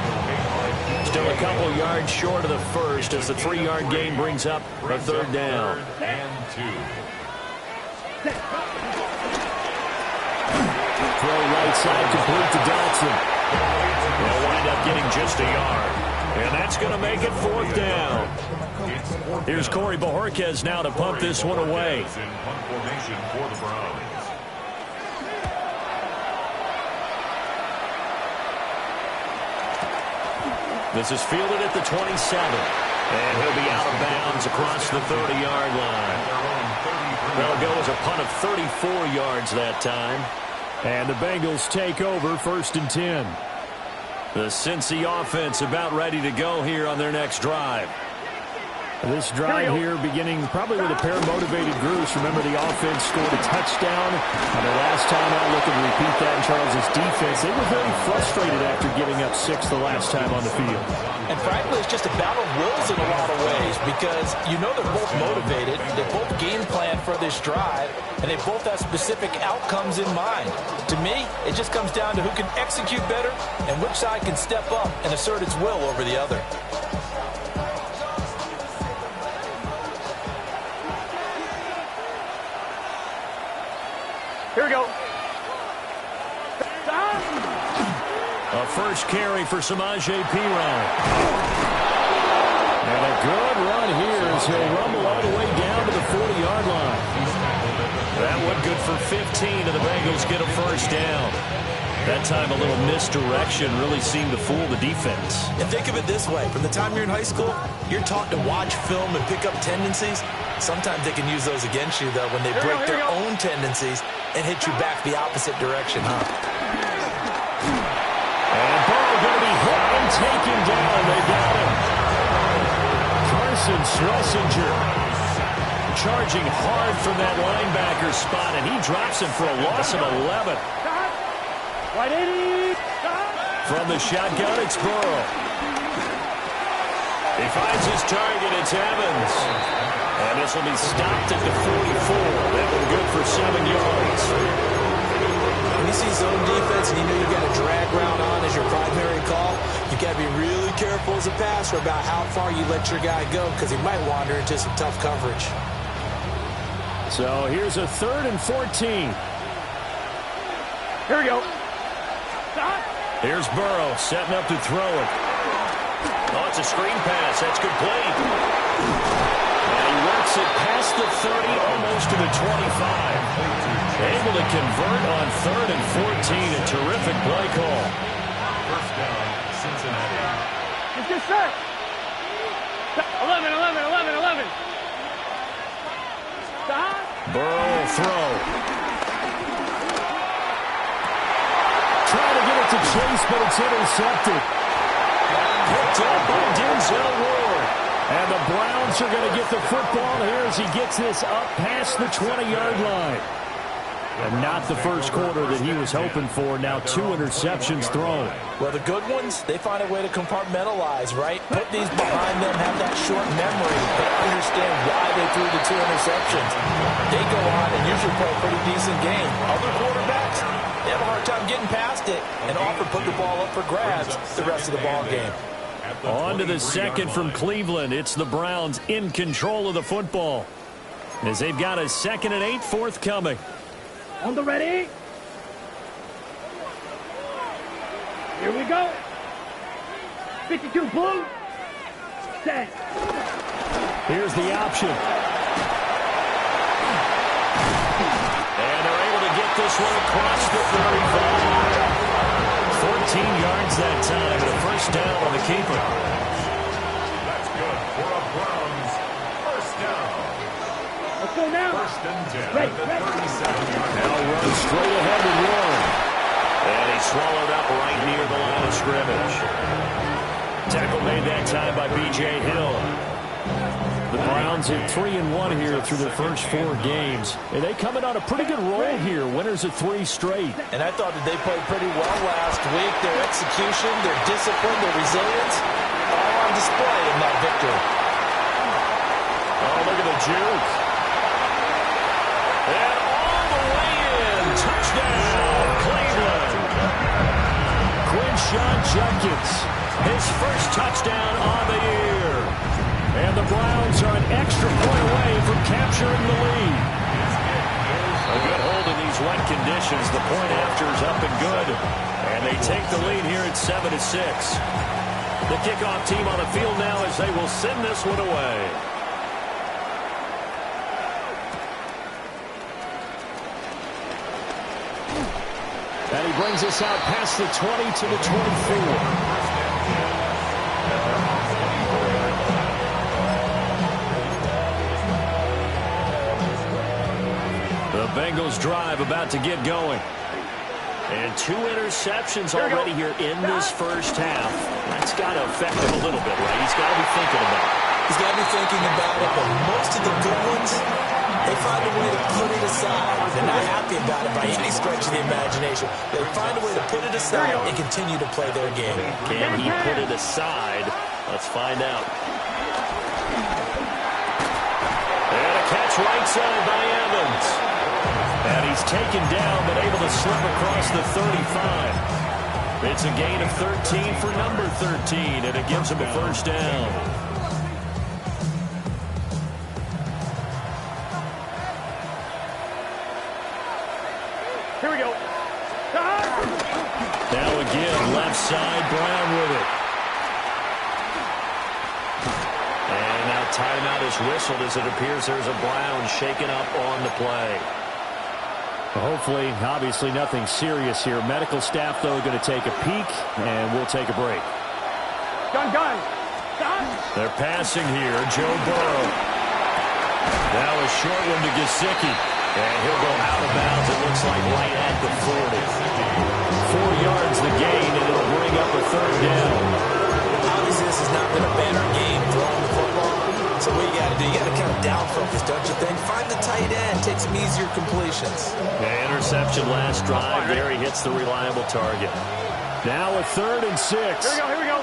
Speaker 9: Still a couple yards short of the first as the 3-yard gain brings up a third down.
Speaker 7: Third and 2.
Speaker 9: Throw right side complete to Dodson. They'll wind up getting just a yard. And that's going to make it fourth down. Here's Corey Bojorquez now to punt this one away.
Speaker 7: In punt formation for the Browns.
Speaker 9: This is fielded at the 27. And he'll be out of bounds across the 30-yard line. They'll go as a punt of 34 yards that time. And the Bengals take over first and 10. The Cincy offense about ready to go here on their next drive. This drive here beginning probably with a pair of motivated groups. Remember, the offense scored a touchdown. And the last time out, looking to repeat that in Charles' defense. They were very frustrated after giving up 6 the last time on the field.
Speaker 10: And frankly, it's just a battle of wills in a lot of ways because you know they're both motivated. They both game plan for this drive, and they both have specific outcomes in mind. To me, it just comes down to who can execute better and which side can step up and assert its will over the other.
Speaker 5: Here we go.
Speaker 9: A first carry for Samaje Perine. And a good run here as he'll rumble all the way down to the 40-yard line. That one good for 15, and the Bengals get a first down. That time a little misdirection really seemed to fool the defense.
Speaker 10: And think of it this way. From the time you're in high school, you're taught to watch film and pick up tendencies. Sometimes they can use those against you, though, when they break their own tendencies and hit you back the opposite direction, huh?
Speaker 9: And Burrow going to be hit and taken down. They got him. Carson Schlesinger charging hard from that linebacker spot, and he drops him for a loss of 11.
Speaker 5: 180.
Speaker 9: From the shotgun, it's Burrow. He finds his target. It's Evans. And this will be stopped at the 44. That one good for 7 yards.
Speaker 10: When you see zone defense and you know you got a drag route on as your primary call, you got to be really careful as a passer about how far you let your guy go because he might wander into some tough coverage.
Speaker 9: So here's a 3rd and 14.
Speaker 5: Here we go.
Speaker 9: Here's Burrow setting up to throw it. Oh, it's a screen pass. That's complete. And he works it past the 30, almost to the 25. Able to convert on 3rd and 14. A terrific play call.
Speaker 7: First down, Cincinnati.
Speaker 5: Let's get set. 11, 11, 11, 11. Stop.
Speaker 9: Burrow will throw. Trying to get it to Chase, but it's intercepted. picked up by Denzel Ward. And the Browns are going to get the football here as he gets this up past the 20-yard line. And not the first quarter that he was hoping for. Now 2 interceptions thrown.
Speaker 10: Well, the good ones, they find a way to compartmentalize, right? Put these behind them, have that short memory, but understand why they threw the 2 interceptions. They go on and usually play a pretty decent game. Other quarterbacks, they have a hard time getting past it and often put the ball up for grabs the rest of the ball game.
Speaker 9: On to the second from Cleveland. It's the Browns in control of the football as they've got a 2nd and 8 forthcoming.
Speaker 5: On the ready. Here we go. 52 blue. Set.
Speaker 9: Here's the option. And they're able to get this one across the 35. 14 yards that time, and a first down on the keeper.
Speaker 7: That's good for a Browns first down.
Speaker 5: Let's go now.
Speaker 7: First and 10 at the 37-yard line.
Speaker 9: Now runs straight ahead with Warren. And he's swallowed up right near the line of scrimmage. Tackle made that time by B.J. Hill. The Browns at 3-1 here through their first 4 games. And they come in on a pretty good roll here. Winners of 3 straight.
Speaker 10: And I thought that they played pretty well last week. Their execution, their discipline, their resilience, all on display in that victory.
Speaker 9: Oh, look at the juke. And all the way in. Touchdown, Cleveland. Quinshawn Judkins, his first touchdown on the year. And the Browns are an extra point away from capturing the lead. A good hold in these wet conditions. The point after is up and good. And they take the lead here at 7-6. The kickoff team on the field now as they will send this one away. And he brings us out past the 20 to the 24. The Bengals drive about to get going. And 2 interceptions already here in this first half. That's got to affect him a little bit, right? He's got to be thinking about it.
Speaker 10: He's got to be thinking about it, but most of the good ones, they find a way to put it aside. They're not happy about it by any stretch of the imagination. They find a way to put it aside and continue to play their game.
Speaker 9: Can he put it aside? Let's find out. And a catch right side by Evans. And he's taken down, but able to slip across the 35. It's a gain of 13 for number 13, and it gives him a first down.
Speaker 5: Here we go.
Speaker 9: Now again, left side, Brown with it. And now timeout is whistled as it appears there's a Brown shaken up on the play. Hopefully, obviously nothing serious here. Medical staff, though, going to take a peek, and we'll take a break.
Speaker 5: Gun.
Speaker 9: They're passing here. Joe Burrow. Now a short one to Gesicki. And he'll go out of bounds, it looks like, right at the 40. 4 yards the gain, and it'll bring up a third down.
Speaker 10: Obviously, this has not been a banner game throwing the football. So what you got to do, you got to kind of down focus, don't you think? Find the tight end, take some easier completions.
Speaker 9: Interception last drive. There he hits the reliable target. Now a 3rd and 6.
Speaker 5: Here we go.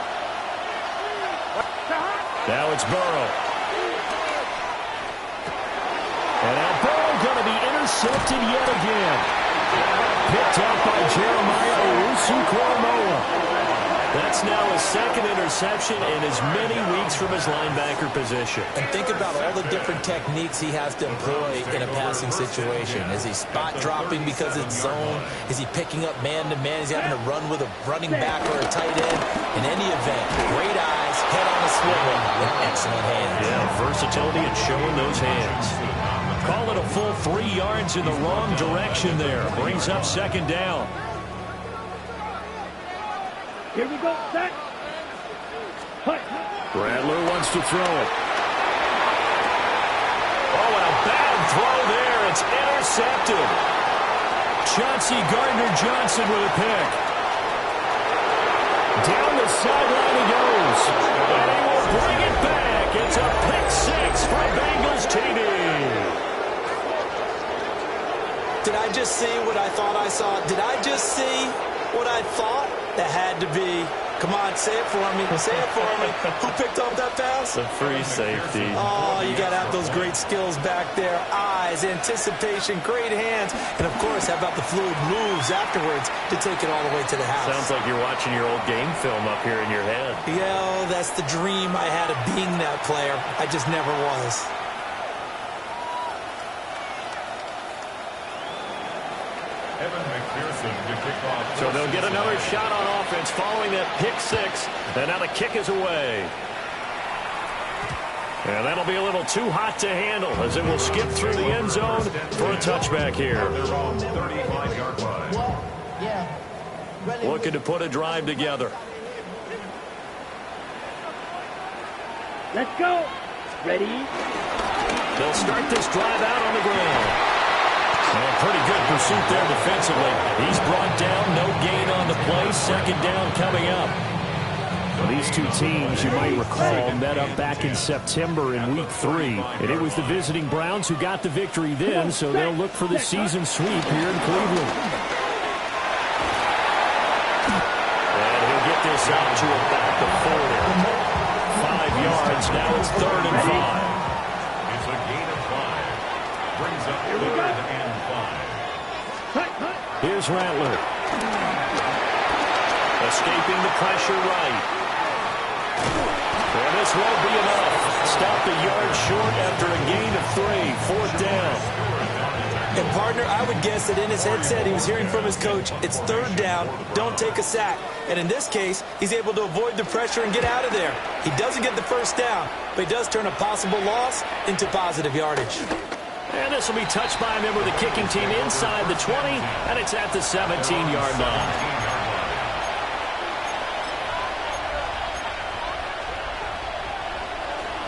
Speaker 9: Now it's Burrow. And now Burrow going to be intercepted yet again. Picked up by Jeremiah Owusu-Koramoah. That's now his 2nd interception in as many weeks from his linebacker position.
Speaker 10: And think about all the different techniques he has to employ in a passing situation. Is he spot dropping because it's zone? Is he picking up man-to-man? Is he having to run with a running back or a tight end? In any event, great eyes, head on a swivel, and excellent hands.
Speaker 9: Yeah, versatility and showing those hands. Call it a full 3 yards in the wrong direction there. Brings up 2nd down.
Speaker 5: Here we go. Set.
Speaker 9: Rattler wants to throw it. Oh, and a bad throw there. It's intercepted. Chauncey Gardner-Johnson with a pick. Down the sideline he goes.
Speaker 10: see what I thought I saw? Did I just see what I thought? That had to be. Come on, say it for me. Say it for me. Who picked off that pass?
Speaker 9: The free safety.
Speaker 10: Oh, you got to have those great skills back there. Eyes, anticipation, great hands. And, of course, how about the fluid moves afterwards to take it all the way to the house?
Speaker 9: Sounds like you're watching your old game film up here in your head.
Speaker 10: Yeah, that's the dream I had of being that player. I just never was.
Speaker 9: So they'll get another shot on offense following that pick six. And now the kick is away. And that'll be a little too hot to handle as it will skip through the end zone for a touchback here. Looking to put a drive together.
Speaker 5: Let's go. Ready?
Speaker 9: They'll start this drive out on the ground. Well, pretty good pursuit there defensively. He's brought down, no gain on the play. Second down coming up. Well, these two teams, you might recall, met up back in September in Week 3. And it was the visiting Browns who got the victory then, so they'll look for the season sweep here in Cleveland. And he'll get this out to about the 40. 5 yards, now it's 3rd and 5.
Speaker 7: It's a gain of 5. Brings up 3rd and 5.
Speaker 9: Here's Rattler. Escaping the pressure right. And this won't be enough. Stopped a yard short after a gain of 3. 4th down.
Speaker 10: And, partner, I would guess that in his headset he was hearing from his coach, it's 3rd down, don't take a sack. And in this case, he's able to avoid the pressure and get out of there. He doesn't get the 1st down, but he does turn a possible loss into positive yardage.
Speaker 9: And this will be touched by a member of the kicking team inside the 20, and it's at the 17-yard line.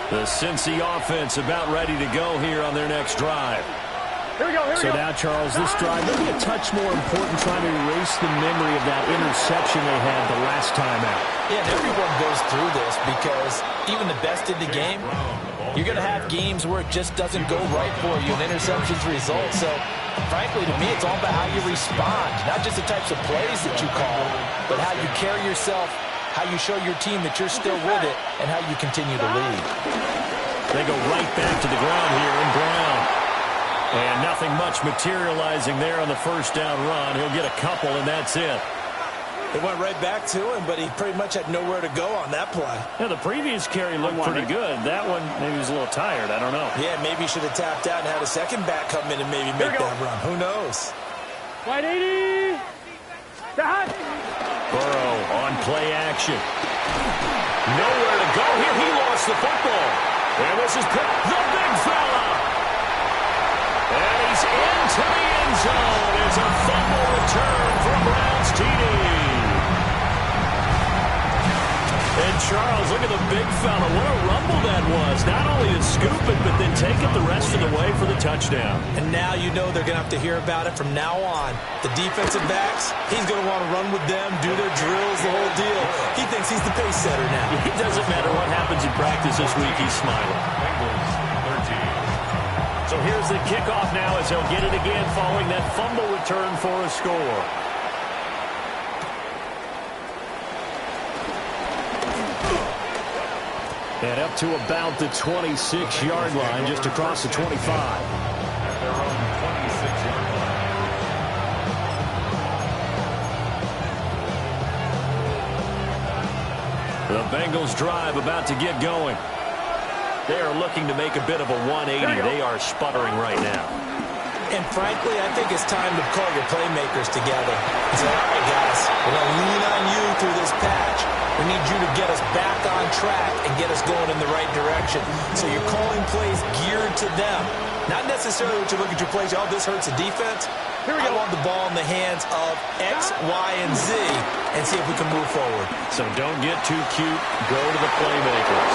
Speaker 9: The Cincy offense about ready to go here on their next drive.
Speaker 5: Here we go, here we
Speaker 9: So
Speaker 5: go.
Speaker 9: now, Charles, this drive may be a touch more important trying to erase the memory of that interception they had the last time out.
Speaker 10: Yeah, and everyone goes through this because even the best in the game, you're going to have games where it just doesn't go right for you and interceptions result. So, frankly, to me, it's all about how you respond, not just the types of plays that you call, but how you carry yourself, how you show your team that you're still with it, and how you continue to lead.
Speaker 9: They go right back to the ground here in Brown. And nothing much materializing there on the 1st down run. He'll get a couple, and that's it.
Speaker 10: It went right back to him, but he pretty much had nowhere to go on that play.
Speaker 9: Yeah, the previous carry looked pretty good. That one, maybe he was a little tired. I don't know.
Speaker 10: Yeah, maybe he should have tapped out and had a second back come in and maybe make that run. Who knows?
Speaker 5: Wide 80.
Speaker 9: Burrow on play action. Nowhere to go here. He lost the football. And this is the big fella. And he's into the end zone. It's a fumble return from Browns TD. And Charles, look at the big fella. What a rumble that was. Not only to scoop it, but then take it the rest of the way for the touchdown.
Speaker 10: And now you know they're going to have to hear about it from now on. The defensive backs, he's going to want to run with them, do their drills, the whole deal. He thinks he's the pace setter now.
Speaker 9: It doesn't matter what happens in practice this week, he's smiling. So here's the kickoff now as he'll get it again following that fumble return for a score. And up to about the 26-yard line, just across the 25. The Bengals drive about to get going. They are looking to make a bit of a 180. They are sputtering right now.
Speaker 10: And frankly, I think it's time to call your playmakers together and say, all right, guys, we're going to lean on you through this patch. We need you to get us back on track and get us going in the right direction. So you're calling plays geared to them. Not necessarily what you look at your plays, oh, this hurts the defense. Here we go. I want the ball in the hands of X, Y, and Z and see if we can move forward.
Speaker 9: So don't get too cute. Go to the playmakers.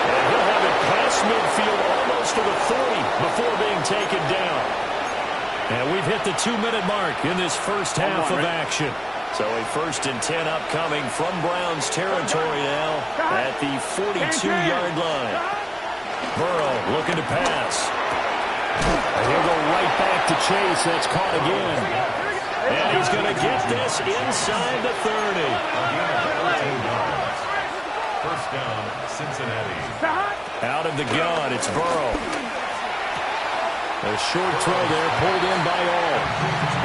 Speaker 9: And he'll have it past midfield almost to the 40 before being taken down. And we've hit the 2-minute mark in this first half of action. So a 1st and 10 upcoming from Browns territory now at the 42-yard line. Burrow looking to pass. And he'll go right back to chase. That's caught again. And he's going to get this inside the 30.
Speaker 7: First down, Cincinnati.
Speaker 9: Out of the gun, it's Burrow. A short throw there, pulled in by all.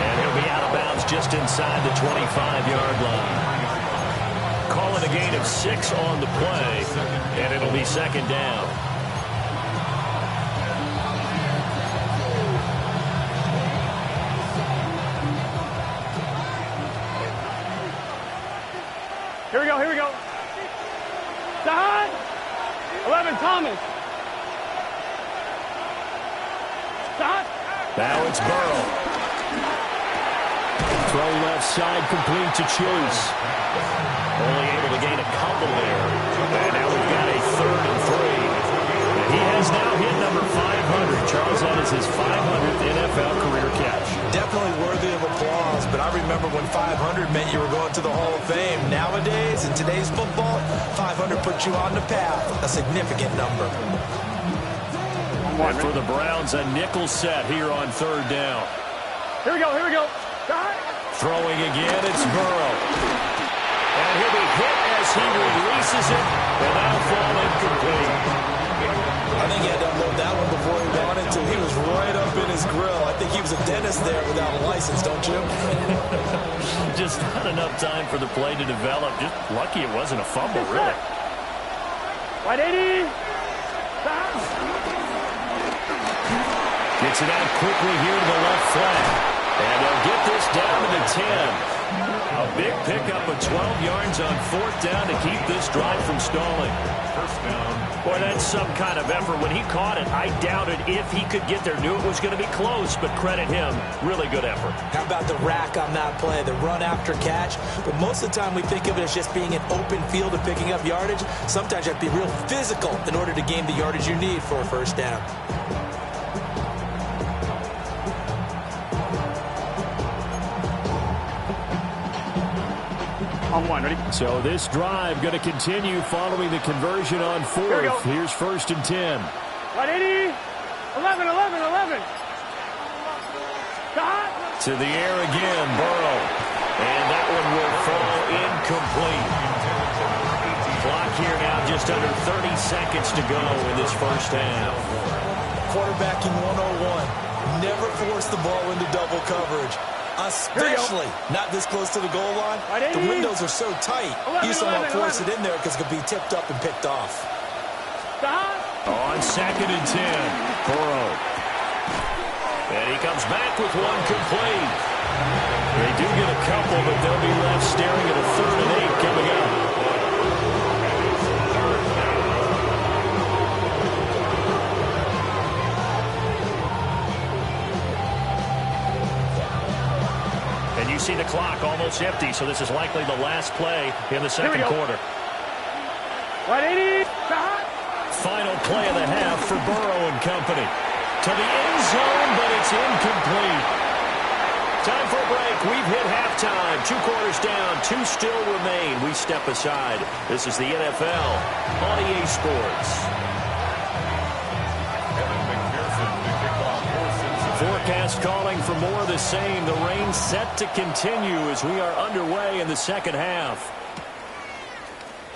Speaker 9: And he'll be out of bounds just inside the 25-yard line. Call it a gain of 6 on the play, and it'll be second down.
Speaker 5: Here we go, here we go. Side. 11, Thomas. Side.
Speaker 9: Now it's Burrow. Throw left side, complete to Chase. Only able to gain a couple there. And now we've got a 3rd and 3. And he has now hit number 500. Charles, that is his 500th NFL career catch.
Speaker 10: Definitely worthy of applause, but I remember when 500 meant you were going to the Hall of Fame. Nowadays, in today's football, 500 puts you on the path. A significant number.
Speaker 9: And for the Browns, a nickel set here on 3rd down.
Speaker 5: Here we go, here we go.
Speaker 9: Throwing again, it's Burrow. And he'll be hit as he releases it, and that'll fall incomplete.
Speaker 10: I think he had to unload that one before he wanted to. He was right up in his grill. I think he was a dentist there without a license, don't you?
Speaker 9: Just not enough time for the play to develop. Just lucky it wasn't a fumble, really.
Speaker 5: Right 80.
Speaker 9: Gets it out quickly here to the left flank. And they'll get this down to the 10. A big pickup of 12 yards on 4th down to keep this drive from stalling.
Speaker 7: First down.
Speaker 9: Boy, that's some kind of effort. When he caught it, I doubted if he could get there. Knew it was going to be close, but credit him. Really good effort.
Speaker 10: How about the rack on that play, the run after catch? But most of the time we think of it as just being an open field and picking up yardage. Sometimes you have to be real physical in order to gain the yardage you need for a first down.
Speaker 5: On 1, ready?
Speaker 9: So this drive going to continue following the conversion on 4th. Here's 1st and 10.
Speaker 5: Right 80. 11, 11, 11.
Speaker 9: To the air again, Burrow. And that one will fall incomplete. Clock here now just under 30 seconds to go in this first half.
Speaker 10: Quarterbacking 101. Never force the ball into double coverage. Especially not this close to the goal line. The windows are so tight. You don't want to force it in there because it could be tipped up and picked off.
Speaker 9: On 2nd and 10, Burrow. And he comes back with one complete. They do get a couple, but they'll be left staring at a 3rd and 8 coming up. You see the clock almost empty, so this is likely the last play in the second quarter.
Speaker 5: 180.
Speaker 9: Final play of the half for Burrow and company. To the end zone, but it's incomplete. Time for a break. We've hit halftime. 2 quarters down, 2 still remain. We step aside. This is the NFL on EA Sports. Forecast calling for more of the same. The rain set to continue as we are underway in the second half.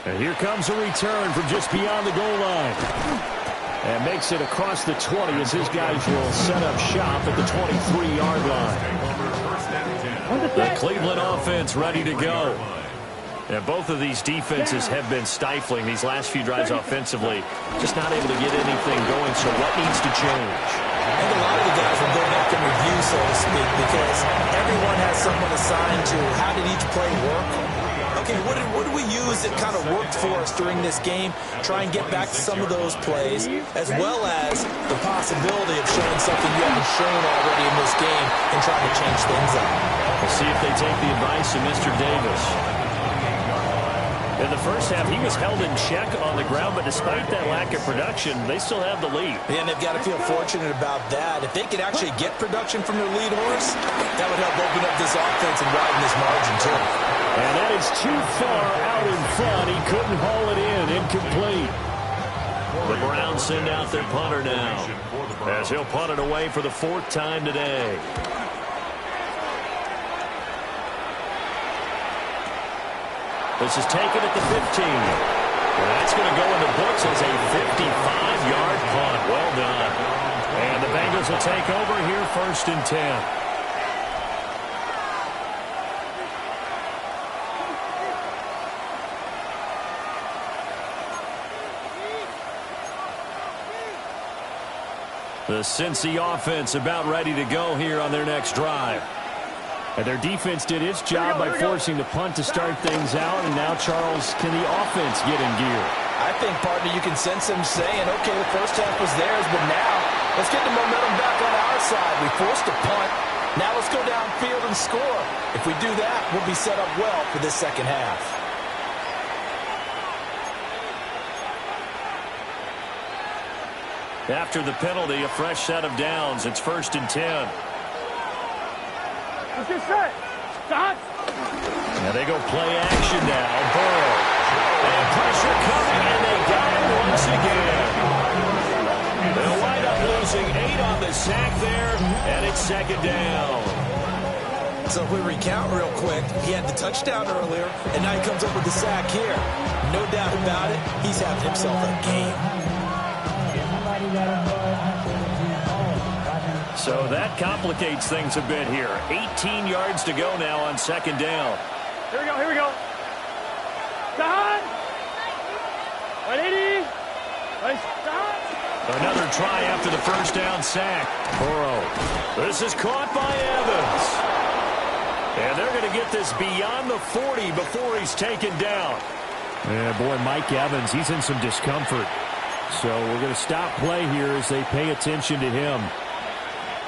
Speaker 9: And here comes a return from just beyond the goal line. And makes it across the 20 as his guys will set up shop at the 23-yard line. The Cleveland offense ready to go. And both of these defenses have been stifling these last few drives offensively. Just not able to get anything going, so what needs to change?
Speaker 10: I think a lot of the guys will go back and review, so to speak, because everyone has someone assigned to how did each play work. Okay, what did we use that kind of worked for us during this game? Try and get back to some of those plays, as well as the possibility of showing something you haven't shown already in this game and trying to change things up.
Speaker 9: We'll see if they take the advice of Mr. Davis. In the first half, he was held in check on the ground, but despite that lack of production, they still have the lead.
Speaker 10: And they've got to feel fortunate about that. If they could actually get production from their lead horse, that would help open up this offense and widen this margin, too.
Speaker 9: And that is too far out in front. He couldn't haul it in. Incomplete. The Browns send out their punter now, as he'll punt it away for the 4th time today. This is taken at the 15. And that's going to go in the books as a 55-yard punt. Well done. And the Bengals will take over here 1st and 10. The Cincy offense about ready to go here on their next drive. And their defense did its job by forcing the punt to start things out. And now, Charles, can the offense get in gear?
Speaker 10: I think, partner, you can sense them saying, okay, the first half was theirs, but now let's get the momentum back on our side. We forced a punt. Now let's go downfield and score. If we do that, we'll be set up well for this second half.
Speaker 9: After the penalty, a fresh set of downs. It's 1st and 10.
Speaker 5: Let's get set. Stop.
Speaker 9: Now they go play action now. Burrow. And pressure coming, and they got him once again. They'll wind up losing 8 on the sack there, and it's 2nd down.
Speaker 10: So if we recount real quick, he had the touchdown earlier, and now he comes up with the sack here. No doubt about it, he's having himself a game.
Speaker 9: So that complicates things a bit here. 18 yards to go now on 2nd down.
Speaker 5: Here we go, here we go. Stop. 180. Stop.
Speaker 9: Another try after the 1st down sack. Burrow. This is caught by Evans. And they're going to get this beyond the 40 before he's taken down.
Speaker 11: Yeah, boy, Mike Evans, he's in some discomfort. So we're going to stop play here as they pay attention to him.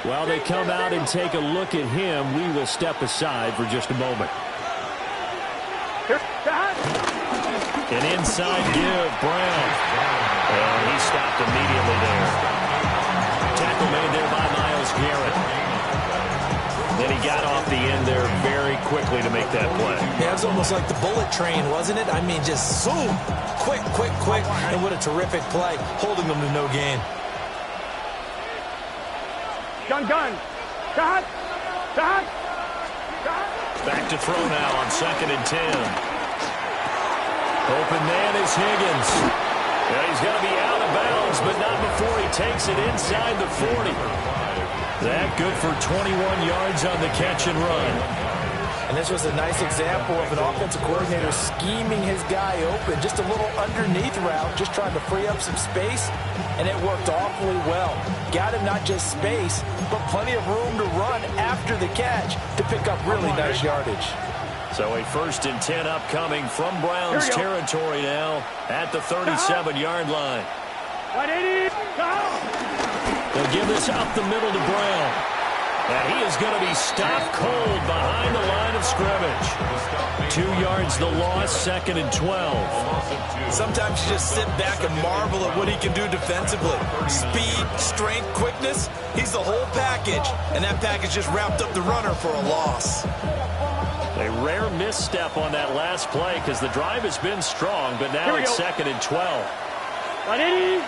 Speaker 11: While they come out and take a look at him, we will step aside for just a moment.
Speaker 9: An inside give, Brown. And he stopped immediately there. Tackle made there by Myles Garrett. Then he got off the end there very quickly to make that play.
Speaker 10: Yeah, it was almost like the bullet train, wasn't it? I mean, just zoom. Quick, quick, quick. And what a terrific play, holding them to no gain.
Speaker 5: Gun. Shot.
Speaker 9: Back to throw now on 2nd and 10. Open man is Higgins. Yeah, he's going to be out of bounds, but not before he takes it inside the 40. That good for 21 yards on the catch and run.
Speaker 10: And this was a nice example of an offensive coordinator scheming his guy open. Just a little underneath route, just trying to free up some space, and it worked awfully well. Got him not just space, but plenty of room to run after the catch to pick up really nice yardage.
Speaker 9: So a 1st and 10 upcoming from Browns territory now at the 37-yard line.
Speaker 5: 180.
Speaker 9: They'll give this up the middle to Brown. And he is going to be stopped cold behind the line of scrimmage. 2 yards the loss, 2nd and 12.
Speaker 10: Sometimes you just sit back and marvel at what he can do defensively. Speed, strength, quickness, he's the whole package. And that package just wrapped up the runner for a loss.
Speaker 9: A rare misstep on that last play because the drive has been strong, but now it's 2nd and 12.
Speaker 5: 180.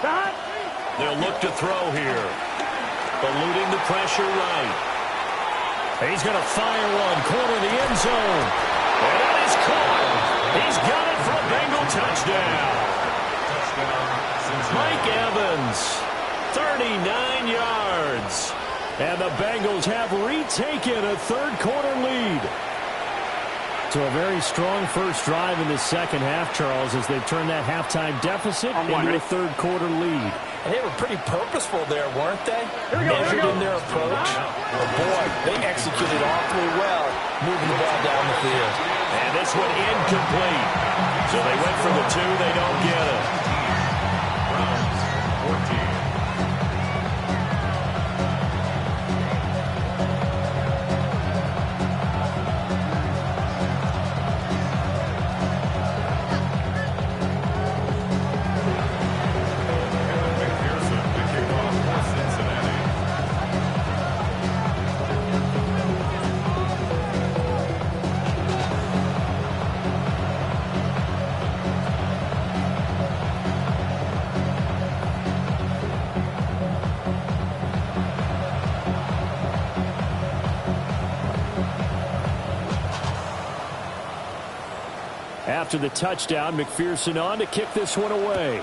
Speaker 5: Stop.
Speaker 9: They'll look to throw here. Eluding the pressure right. He's going to fire one. Corner the end zone. And that is caught. He's got it for a Bengal touchdown. Mike Evans, 39 yards. And the Bengals have retaken a 3rd quarter lead.
Speaker 11: So a very strong first drive in the second half, Charles, as they've turned that halftime deficit into a 3rd quarter lead.
Speaker 10: And they were pretty purposeful there, weren't they? Measured in their approach. But boy, they executed awfully well, moving the ball down the field.
Speaker 9: And this one incomplete. So they went for the 2, they don't get it.
Speaker 7: Browns 14.
Speaker 11: After the touchdown, McPherson on to kick this one away.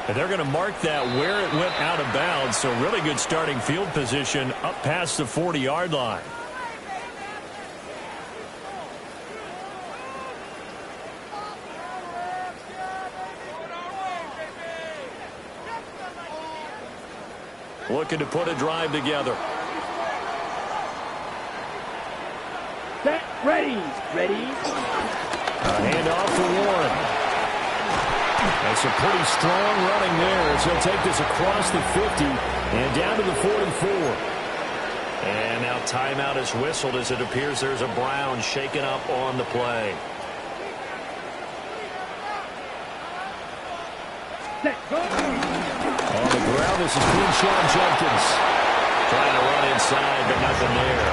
Speaker 11: And they're going to mark that where it went out of bounds, so really good starting field position up past the 40-yard line. Looking to put a drive together.
Speaker 5: Set, ready.
Speaker 11: A handoff for Warren. That's a pretty strong running there as he'll take this across the 50 and down to the 44. And now timeout is whistled as it appears there's a Brown shaken up on the play.
Speaker 5: Set, go.
Speaker 11: On the ground, this is Quinshon Judkins. Trying to run inside, but nothing there.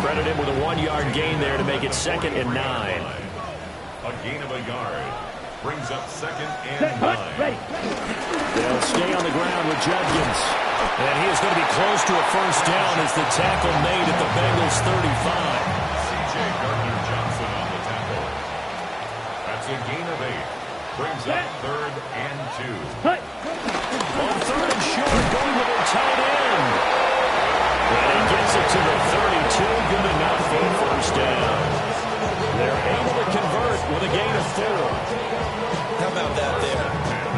Speaker 11: Credit him with a 1-yard gain there to make it 2nd and 9.
Speaker 7: A gain of a yard. Brings up 2nd and 9.
Speaker 11: They'll stay on the ground with Judkins. And he is going to be close to a first down as the tackle made at the Bengals 35.
Speaker 7: C.J. Gardner-Johnson on the tackle. That's a gain of 8. Brings up 3rd and 2.
Speaker 11: On 3rd and short, going with their tight end. And he gets it to the 32. Good enough for the first down. They're able to convert with a gain of 4.
Speaker 10: How about that there?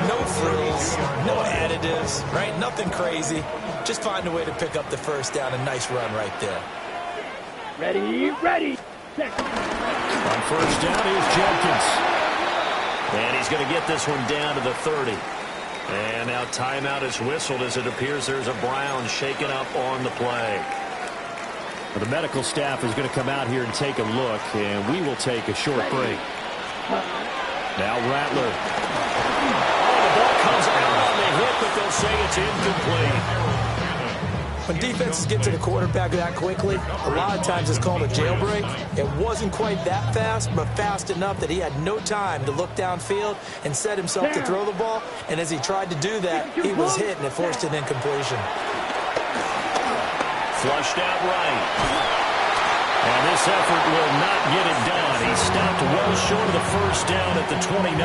Speaker 10: No frills, no additives, right? Nothing crazy. Just find a way to pick up the first down. A nice run right there.
Speaker 5: Ready. Set.
Speaker 11: On first down, here's Judkins. And he's going to get this one down to the 30. And now timeout is whistled as it appears there's a Brown shaken up on the play. Well, the medical staff is going to come out here and take a look, and we will take a short break. Now Rattler. Oh, the ball comes out on the hit, but they'll say it's incomplete.
Speaker 10: When defenses get to the quarterback that quickly, a lot of times it's called a jailbreak. It wasn't quite that fast, but fast enough that he had no time to look downfield and set himself to throw the ball. And as he tried to do that, he was hit, and it forced an incompletion.
Speaker 11: Flushed out right. And this effort will not get it done. He stopped well short of the first down at the 29.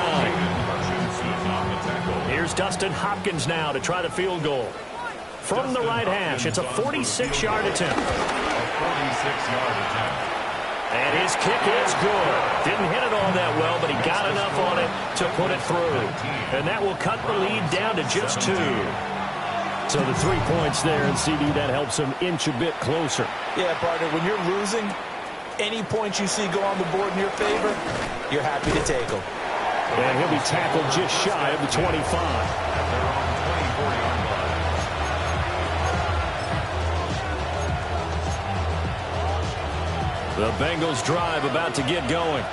Speaker 11: Here's Dustin Hopkins now to try the field goal. From the right hash, it's a 46-yard attempt. And his kick is good. Didn't hit it all that well, but he got enough on it to put it through. And that will cut the lead down to just 2. So the 3 points there, and CD, that helps him inch a bit closer.
Speaker 10: Yeah, partner, when you're losing, any points you see go on the board in your favor, you're happy to take them.
Speaker 11: And he'll be tackled just shy of the 25. The Bengals drive about to get going.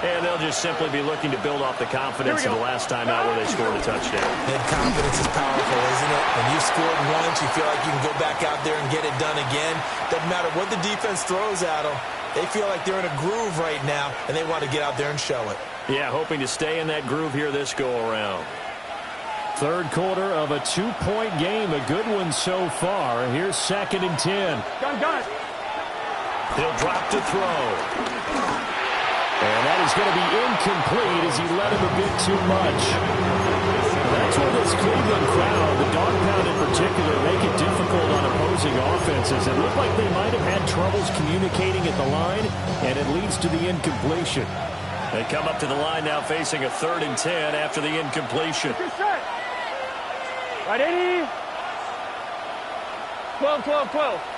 Speaker 11: And they'll just simply be looking to build off the confidence of the last time out where they scored a touchdown.
Speaker 10: And confidence is powerful, isn't it? When you've scored once, you feel like you can go back out there and get it done again. Doesn't matter what the defense throws at them. They feel like they're in a groove right now, and they want to get out there and show it.
Speaker 11: Yeah, hoping to stay in that groove here this go-around. Third quarter of a 2-point game. A good one so far. Here's 2nd and 10.
Speaker 5: Gun.
Speaker 11: He'll drop to throw. And that is going to be incomplete as he led him a bit too much. That's where this Cleveland crowd, the dog pound in particular, make it difficult on opposing offenses. It looked like they might have had troubles communicating at the line, and it leads to the incompletion. They come up to the line now facing a 3rd and 10 after the incompletion.
Speaker 5: Right, 80. 12.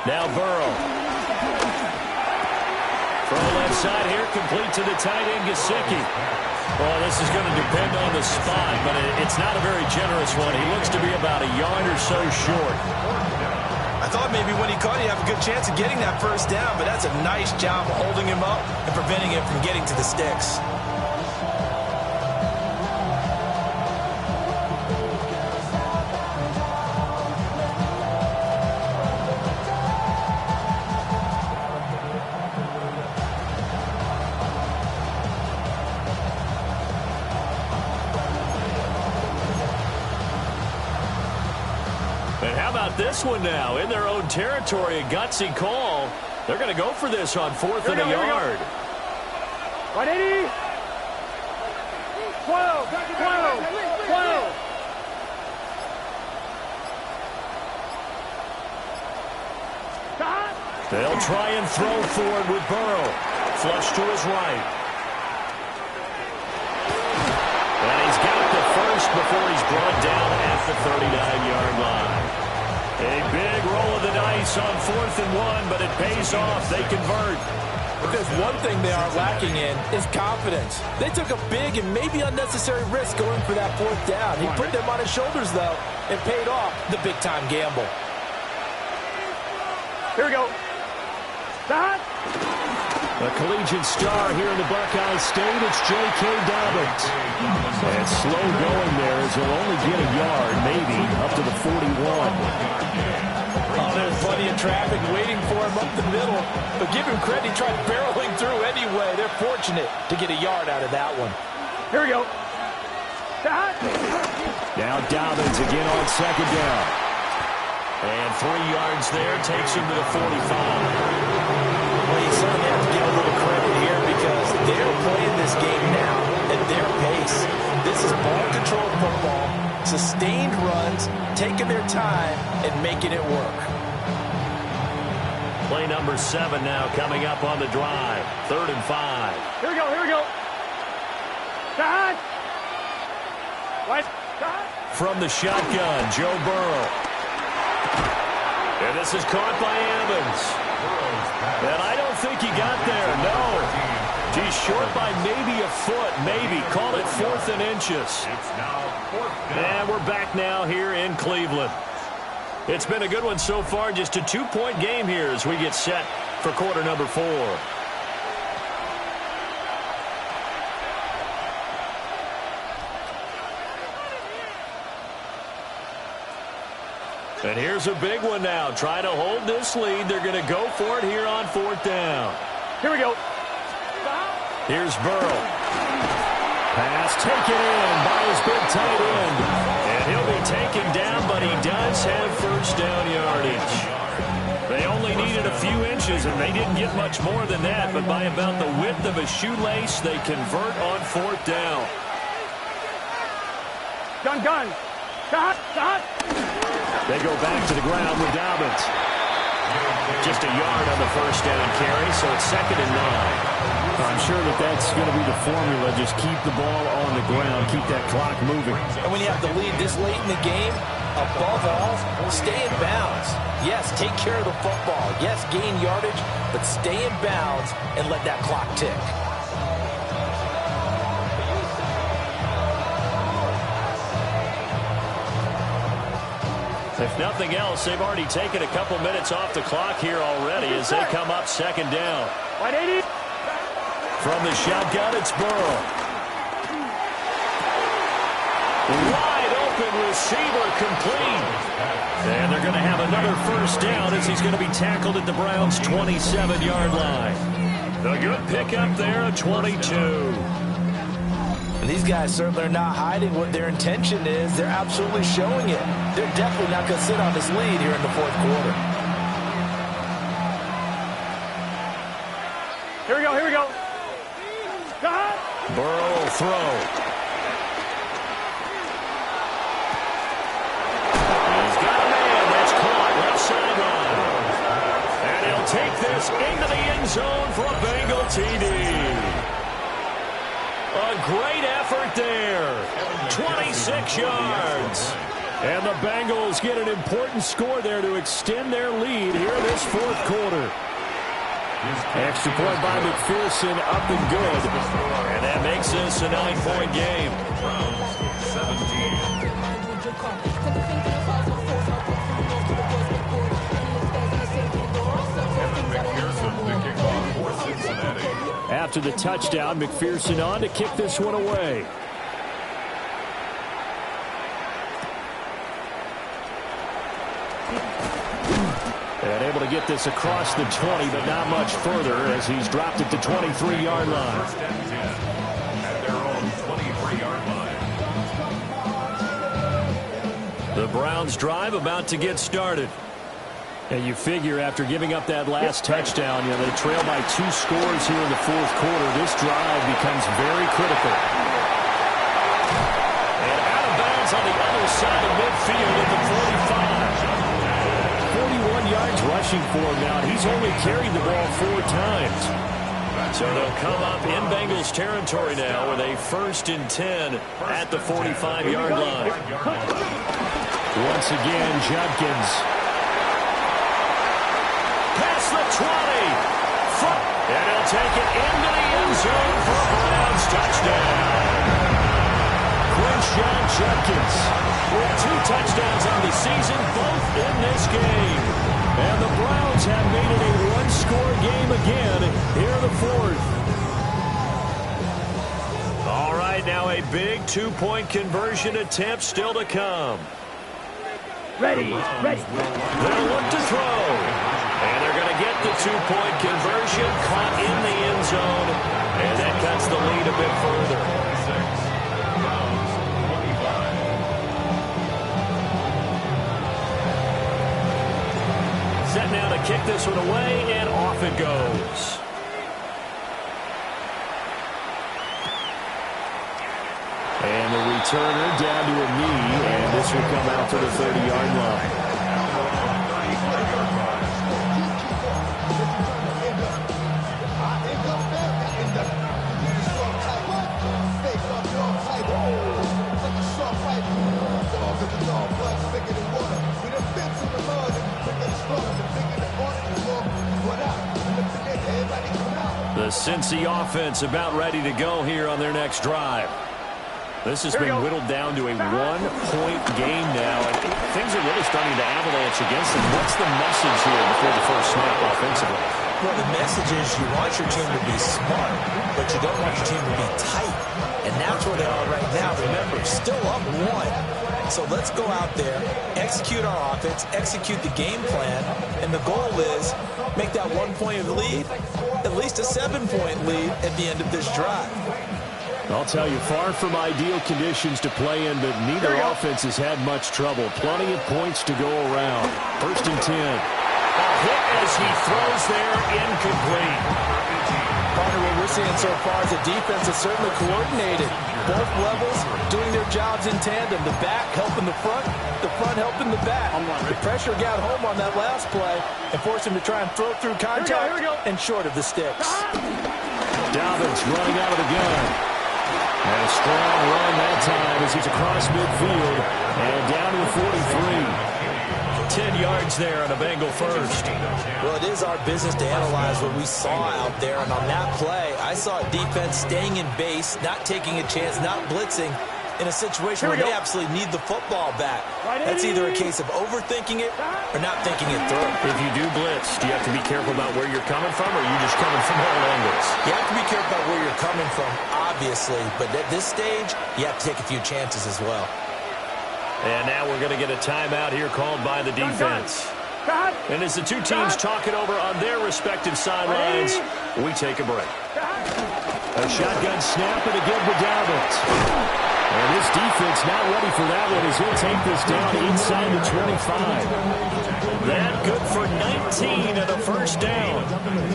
Speaker 11: Now Burrow. From the left side here, complete to the tight end, Gesicki. Well, this is going to depend on the spot, but it's not a very generous one. He looks to be about a yard or so short.
Speaker 10: I thought maybe when he caught it, he'd have a good chance of getting that first down, but that's a nice job holding him up and preventing him from getting to the sticks.
Speaker 9: about this one now? In their own territory, a gutsy call. They're going to go for this on 4th and a yard.
Speaker 5: 180. 12. 12. 12.
Speaker 9: They'll try and throw forward with Burrow. Flush to his right. And he's got the first before he's brought down at the 39-yard line. A big roll of the dice on 4th and 1, but it pays off. They convert.
Speaker 10: If there's one thing they are lacking in, is confidence. They took a big and maybe unnecessary risk going for that 4th down. He put them on his shoulders, though, and paid off the big-time gamble.
Speaker 5: Here we go. Stop.
Speaker 11: A collegiate star here in the Buckeye State, it's J.K. Dobbins. And slow going there as he'll only get a yard, maybe, up to the 41.
Speaker 10: Oh, there's plenty of traffic waiting for him up the middle. But give him credit, he tried barreling through anyway. They're fortunate to get a yard out of that one.
Speaker 5: Here we go. Stop.
Speaker 11: Now Dobbins again on 2nd down.
Speaker 9: And 3 yards there takes him to the 45.
Speaker 10: Well, you certainly have to give a little credit here because they're playing this game now at their pace. This is ball control football, sustained runs, taking their time and making it work.
Speaker 9: Play number 7 now coming up on the drive. 3rd and 5.
Speaker 5: Here we go. Here we go. Stop. What? Stop.
Speaker 9: From the shotgun, Joe Burrow. And this is caught by Evans. And I don't think he got there, no. He's short by maybe a foot, maybe. Call it 4th and inches. And we're back now here in Cleveland. It's been a good one so far. Just a 2-point game here as we get set for quarter number 4. And here's a big one now. Trying to hold this lead. They're going to go for it here on 4th down.
Speaker 5: Here we go.
Speaker 9: Here's Burrow. Pass taken in by his big tight end. And he'll be taken down, but he does have 1st down yardage. They only needed a few inches, and they didn't get much more than that. But by about the width of a shoelace, they convert on 4th down.
Speaker 5: Gun. Stop.
Speaker 11: They go back to the ground with Dobbins.
Speaker 9: Just a yard on the 1st down carry, so it's 2nd and 9.
Speaker 11: I'm sure that's going to be the formula. Just keep the ball on the ground. Keep that clock moving.
Speaker 10: And when you have to lead this late in the game, above all, stay in bounds. Yes, take care of the football. Yes, gain yardage, but stay in bounds and let that clock tick.
Speaker 9: If nothing else, they've already taken a couple minutes off the clock here already as they come up 2nd down.
Speaker 5: 180.
Speaker 9: From the shotgun, it's Burrow. Wide open receiver complete. And they're going to have another 1st down as he's going to be tackled at the Browns' 27-yard line. A good pickup there, a 22.
Speaker 10: And these guys certainly are not hiding what their intention is. They're absolutely showing it. They're definitely not going to sit on this lead here in the 4th quarter.
Speaker 5: Here we go. Stop.
Speaker 9: Burrow will throw. He's got a man that's caught left sideline. And he'll take this into the end zone for a Bengal TD. A great effort there. 26 yards.
Speaker 11: And the Bengals get an important score there to extend their lead here in this 4th quarter. Extra point by McPherson, up and good.
Speaker 9: And that makes this a 9-point game.
Speaker 11: After the touchdown, McPherson on to kick this one away. And able to get this across the 20, but not much further as he's dropped it to 23-yard line.
Speaker 7: At their own 23-yard line.
Speaker 9: The Browns drive about to get started. And you figure after giving up that last touchdown, they trail by 2 scores here in the fourth quarter. This drive becomes very critical. And out of bounds on the other side of midfield at the 45. 41 yards rushing for him now. He's only carried the ball 4 times. So they'll come up in Bengals territory now with a 1st and 10 at the 45-yard line. Once again, Judkins. Past the 20. And he'll take it into the end zone for a Browns touchdown. Quinshon Judkins with 2 touchdowns on the season, both in this game. And the Browns have made it a 1-score game again here in the 4th. All right, now a big 2-point conversion attempt still to come.
Speaker 5: Ready.
Speaker 9: They'll look to throw. And they're going to get the 2-point conversion, caught in the end zone, and that cuts the lead a bit further. Set now to kick this one away, and off it goes. And the returner down to a knee, and this will come out to the 30-yard line. The Cincy offense about ready to go here on their next drive. This has been whittled down to a 1-point game now, and things are really starting to avalanche against them. What's the message here before the first snap offensively?
Speaker 10: Well, the message is you want your team to be smart, but you don't want your team to be tight. And that's where they are right now. Remember, still up 1. So let's go out there, execute our offense, execute the game plan, and the goal is make that 1-point lead at least a 7-point lead at the end of this drive.
Speaker 9: I'll tell you, far from ideal conditions to play in, but neither offense has had much trouble. Plenty of points to go around. 1st and 10. A hit as he throws there, incomplete.
Speaker 10: Partner, what we're seeing so far is the defense is certainly coordinated. Both levels doing their jobs in tandem. The back helping the front helping the back. The pressure got home on that last play and forced him to try and throw through contact and short of the sticks.
Speaker 9: Dobbins running out of the gun. And a strong run that time as he's across midfield and down to the 43. 10 yards there on a Bengal first.
Speaker 10: Well, it is our business to analyze what we saw out there. And on that play, I saw a defense staying in base, not taking a chance, not blitzing in a situation where they absolutely need the football back. That's either a case of overthinking it or not thinking it through.
Speaker 9: If you do blitz, do you have to be careful about where you're coming from, or are you just coming from all angles?
Speaker 10: You have to be careful about where you're coming from, obviously. But at this stage, you have to take a few chances as well.
Speaker 9: And now we're going to get a timeout here called by the defense. And as the two teams talk it over on their respective sidelines, we take a break. A shotgun snap and again to Dobbins. And this defense not ready for that one as he'll take this down inside the 25. That good for 19 and a first down.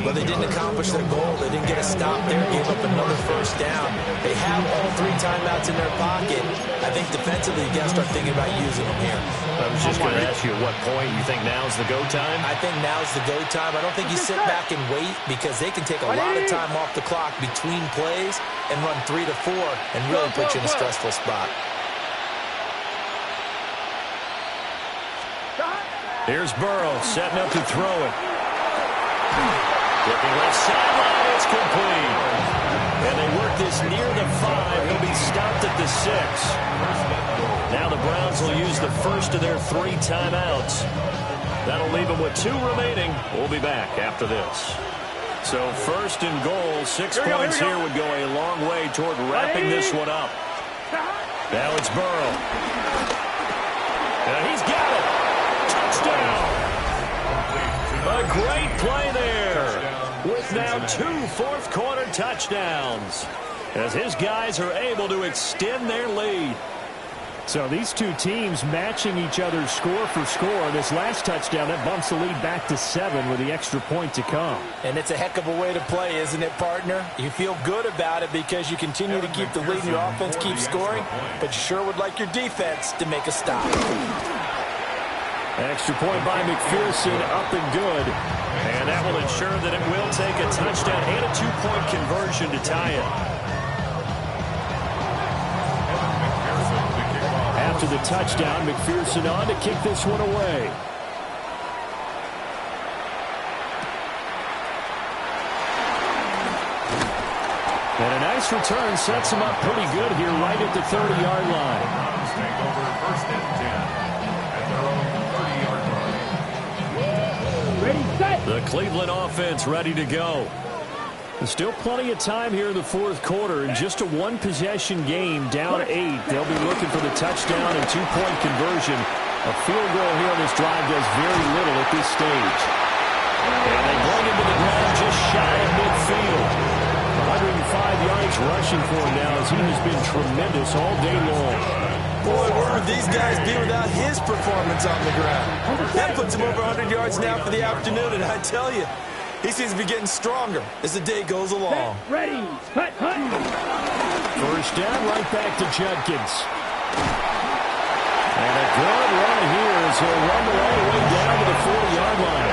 Speaker 10: But they didn't accomplish their goal. They didn't get a stop there, gave up another first down. They have all 3 timeouts in their pocket. I think defensively you got to start thinking about using them here.
Speaker 9: I was just going to ask you at what point you think now's the go time?
Speaker 10: I think now's the go time. I don't think you sit back and wait because they can take a lot of time off the clock between plays and run 3 to 4 and really put you in a stressful spot.
Speaker 9: Here's Burrow setting up to throw it. Looking left sideline, it's complete. And they work this near the 5. He'll be stopped at the 6. Now the Browns will use the first of their 3 timeouts. That'll leave them with 2 remaining. We'll be back after this. So 1st and goal, 6 points here would go a long way toward wrapping this one up. Now it's Burrow. And he's got it. Touchdown. A great play there with now 2 fourth-quarter touchdowns as his guys are able to extend their lead.
Speaker 11: So these two teams matching each other's score for score. This last touchdown, that bumps the lead back to 7 with the extra point to come.
Speaker 10: And it's a heck of a way to play, isn't it, partner? You feel good about it because you continue to keep the lead and your offense keeps scoring, but you sure would like your defense to make a stop.
Speaker 11: Extra point by McPherson, up and good. And that will ensure that it will take a touchdown and a 2-point conversion to tie it. After the touchdown, McPherson on to kick this one away. And a nice return sets him up pretty good here right at the 30-yard line.
Speaker 7: Take over first and 10 at their own 30-yard line.
Speaker 5: Ready, set.
Speaker 11: The Cleveland offense ready to go. There's still plenty of time here in the fourth quarter. In just a one-possession game, down 8. They'll be looking for the touchdown and 2-point conversion. A field goal here on this drive does very little at this stage. And they bring him to the ground just shy of midfield. 105 yards rushing for him now as he has been tremendous all day long.
Speaker 10: Boy, where would these guys be without his performance on the ground? That puts him over 100 yards now for the afternoon, and I tell you, he seems to be getting stronger as the day goes along.
Speaker 5: Ready, hut, hut.
Speaker 11: First down, right back to Judkins. And a good run here as he'll run the all the way down to the 40-yard line.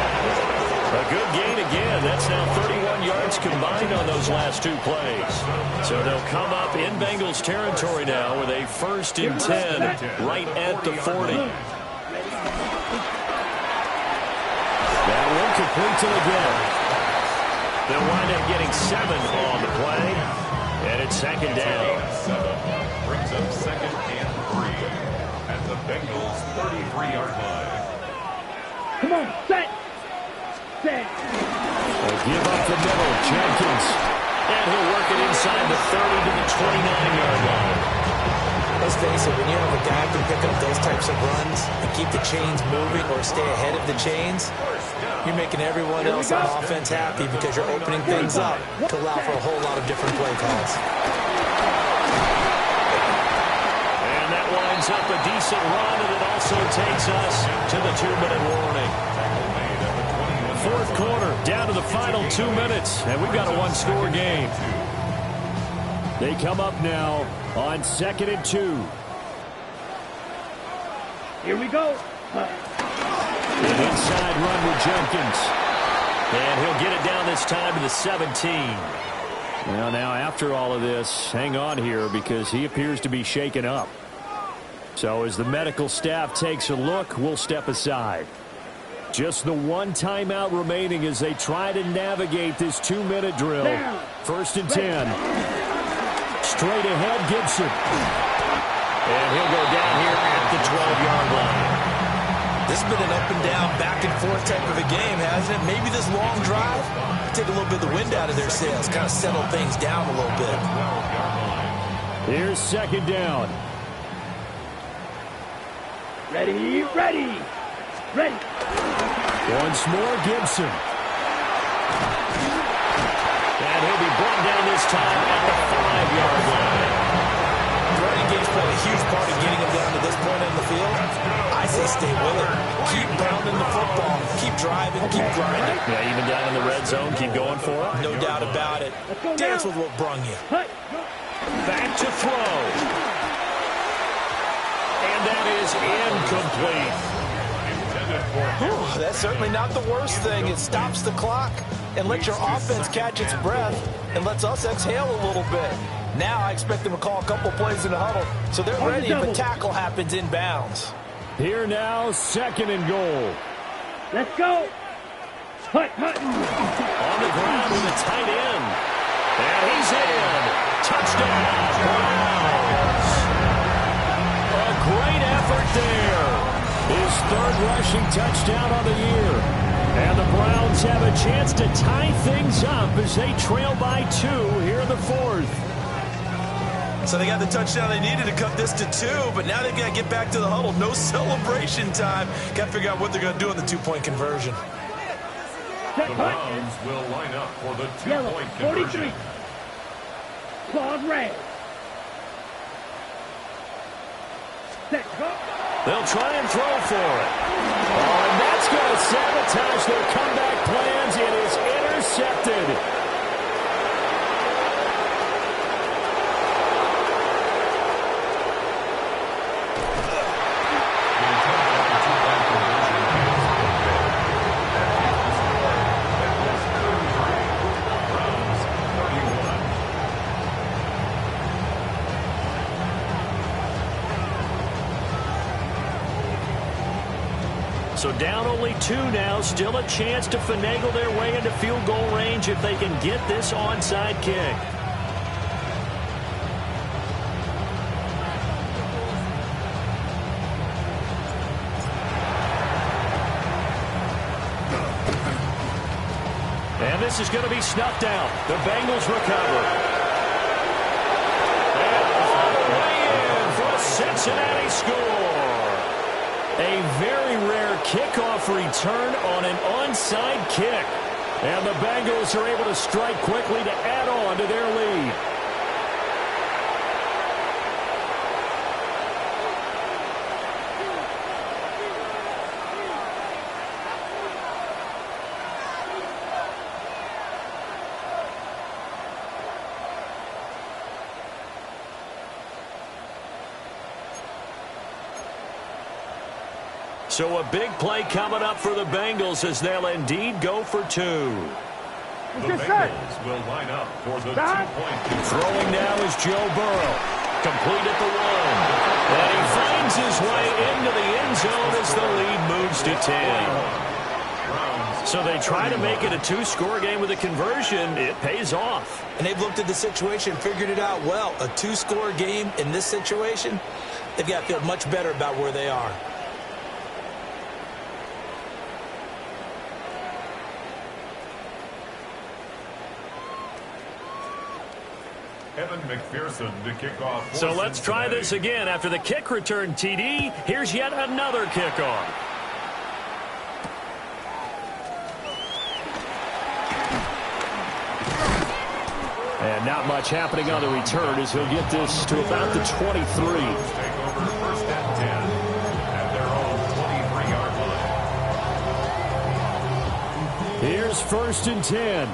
Speaker 11: A good gain again. That's now 31 yards combined on those last 2 plays. So they'll come up in Bengals territory now with a 1st and 10 right at the 40. That one complete to again. They'll wind up getting 7 on the play, and it's second down.
Speaker 7: 7 brings up 2nd and 3 at the Bengals 33-yard line.
Speaker 5: Come on, set. Set.
Speaker 11: They'll give up the middle, Jenkins. And he'll work it inside the 30 to the 29-yard line.
Speaker 10: Let's face it, when you have a guy who can pick up those types of runs and keep the chains moving or stay ahead of the chains, you're making everyone else on offense happy because you're opening things up to allow for a whole lot of different play calls.
Speaker 11: And that winds up a decent run, and it also takes us to the 2-minute warning. Fourth quarter, down to the final 2 minutes, and we've got a one-score game. They come up now on 2nd and 2.
Speaker 5: Here we go.
Speaker 11: An inside run with Jenkins. And he'll get it down this time to the 17. Well, now after all of this, hang on here because he appears to be shaken up. So as the medical staff takes a look, we'll step aside. Just the one timeout remaining as they try to navigate this 2-minute drill. 1st and 10. Straight ahead, Gibson. And he'll go down here at the 12-yard line.
Speaker 10: This has been an up and down, back and forth type of a game, hasn't it? Maybe this long drive take a little bit of the wind out of their sails, kind of settle things down a little bit.
Speaker 11: Here's 2nd down.
Speaker 5: Ready, ready, ready.
Speaker 11: Once more, Gibson. And he'll be brought down this time at the 5-yard line.
Speaker 10: The running game's played a huge part in getting him down to this point in the field. I say stay with it. Keep pounding the football. Keep driving. Keep grinding.
Speaker 11: Yeah, even down in the red zone, keep going for it.
Speaker 10: No doubt about it. Dance with what brung you.
Speaker 11: Back to throw. And that is incomplete.
Speaker 10: That's certainly not the worst thing. It stops the clock and lets your offense catch its breath and lets us exhale a little bit. Now I expect them to call a couple plays in the huddle so they're ready if a tackle happens inbounds.
Speaker 11: Here now, 2nd and goal.
Speaker 5: Let's go. Hut, hut.
Speaker 11: On the ground with a tight end. And he's in. Touchdown, Browns. A great effort there. His 3rd rushing touchdown on the year. And the Browns have a chance to tie things up as they trail by 2 here in the 4th.
Speaker 10: So they got the touchdown they needed to cut this to 2, but now they've got to get back to the huddle. No celebration time. Got to figure out what they're going to do in the 2-point conversion.
Speaker 7: The Browns will line up for the 2-point conversion.
Speaker 5: 43. Claude red.
Speaker 11: He'll try and throw for it. Oh, and that's going to sabotage their comeback plans. It is intercepted. So down only 2 now. Still a chance to finagle their way into field goal range if they can get this onside kick. And this is going to be snuffed out. The Bengals recover. And all the way in for a Cincinnati score. A very rare kickoff return on an onside kick. And the Bengals are able to strike quickly to add on to their lead. So a big play coming up for the Bengals as they'll indeed go for 2.
Speaker 7: The Bengals will line up for the 2-point.
Speaker 11: Throwing now is Joe Burrow. Complete at the 1. And he finds his way into the end zone as the lead moves to 10. So they try to make it a 2-score game with a conversion. It pays off.
Speaker 10: And they've looked at the situation, figured it out well. A 2-score game in this situation, they've got to feel much better about where they are.
Speaker 7: Evan McPherson to kick off.
Speaker 11: So let's try this again. After the kick return TD, here's yet another kickoff. And not much happening on the return as he'll get this to about the 23.
Speaker 7: Take over first and 10 at their own 23-yard line.
Speaker 11: Here's first and 10.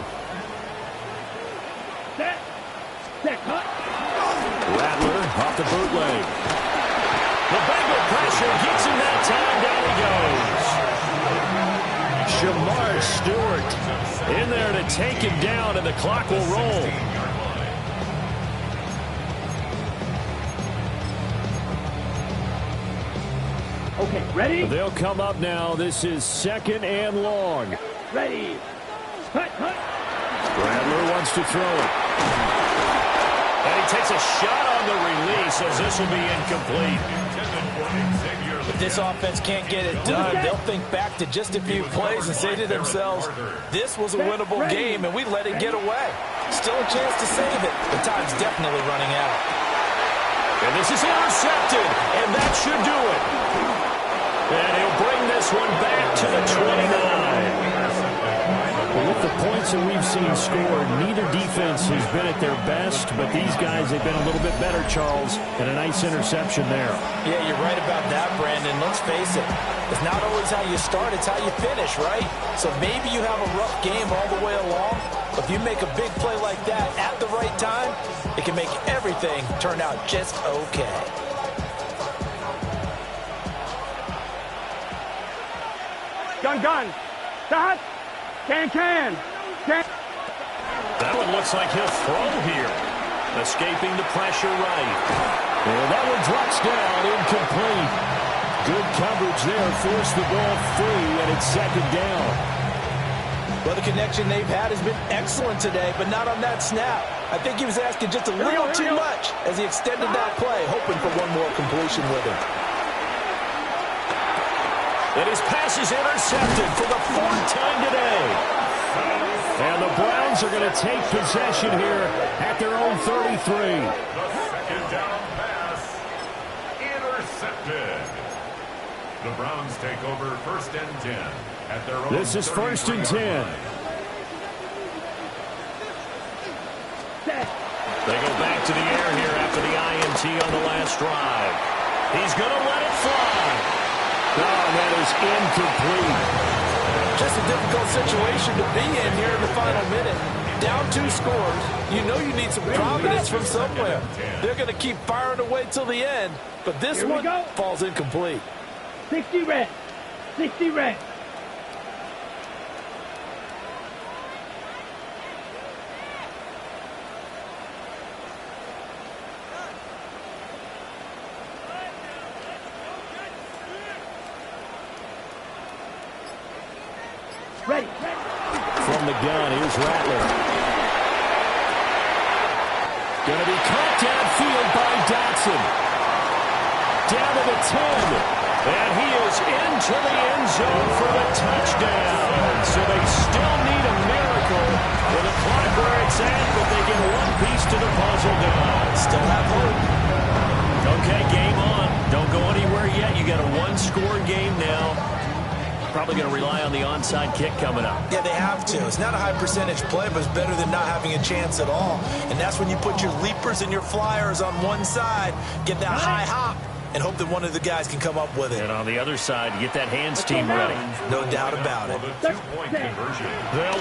Speaker 11: Rattler off the bootleg. The Bengal pressure gets him that time. Down he goes. Shamar Stewart in there to take him down, and the clock will roll.
Speaker 5: Okay, ready?
Speaker 11: They'll come up now. This is 2nd and long.
Speaker 5: Ready. Cut.
Speaker 11: Rattler wants to throw it. And he takes a shot on the release as this will be incomplete.
Speaker 10: If this offense can't get it done, they'll think back to just a few plays and say to themselves, this was a winnable game and we let it get away. Still a chance to save it, but time's definitely running out.
Speaker 11: And this is intercepted, and that should do it. And he'll bring this one back to the 29. Well, with the points that we've seen scored, neither defense has been at their best, but these guys have been a little bit better, Charles, and a nice interception there.
Speaker 10: Yeah, you're right about that, Brandon. Let's face it. It's not always how you start, it's how you finish, right? So maybe you have a rough game all the way along, but if you make a big play like that at the right time, it can make everything turn out just okay.
Speaker 5: Gun. Stop. Can.
Speaker 11: That one looks like he'll throw here. Escaping the pressure right. And that one drops down, incomplete. Good coverage there, forced the ball free, and it's 2nd down.
Speaker 10: Well, the connection they've had has been excellent today, but not on that snap. I think he was asking just a little too much as he extended that play, hoping for one more completion with him.
Speaker 11: And his pass is intercepted for the 4th time today. And the Browns are going to take possession here at their own 33.
Speaker 7: The 2nd down pass intercepted. The Browns take over 1st and 10 at their own.
Speaker 11: This is 1st and 10. They go back to the air here after the INT on the last drive. He's going to let it fly. and that is incomplete.
Speaker 10: Just a difficult situation to be in here in the final minute. Down 2 scores. You know you need some providence from somewhere. They're going to keep firing away till the end, but this one falls incomplete.
Speaker 5: 60 red. 60 red. Ready.
Speaker 11: From the gun, here's Rattler. Going to be caught downfield by Dotson. Down to the 10. And he is into the end zone for the touchdown. So they still need a miracle with the clock where it's at, but they get one piece to the puzzle done.
Speaker 10: Still have hope.
Speaker 11: Okay, game on. Don't go anywhere yet. You got a one-score game now. Probably going to rely on the onside kick coming up.
Speaker 10: Yeah, they have to. It's not a high percentage play, but it's better than not having a chance at all. And that's when you put your leapers and your flyers on one side, get that high hop, and hope that one of the guys can come up with it.
Speaker 11: And on the other side, get that hands team ready.
Speaker 10: No doubt about it.
Speaker 11: They'll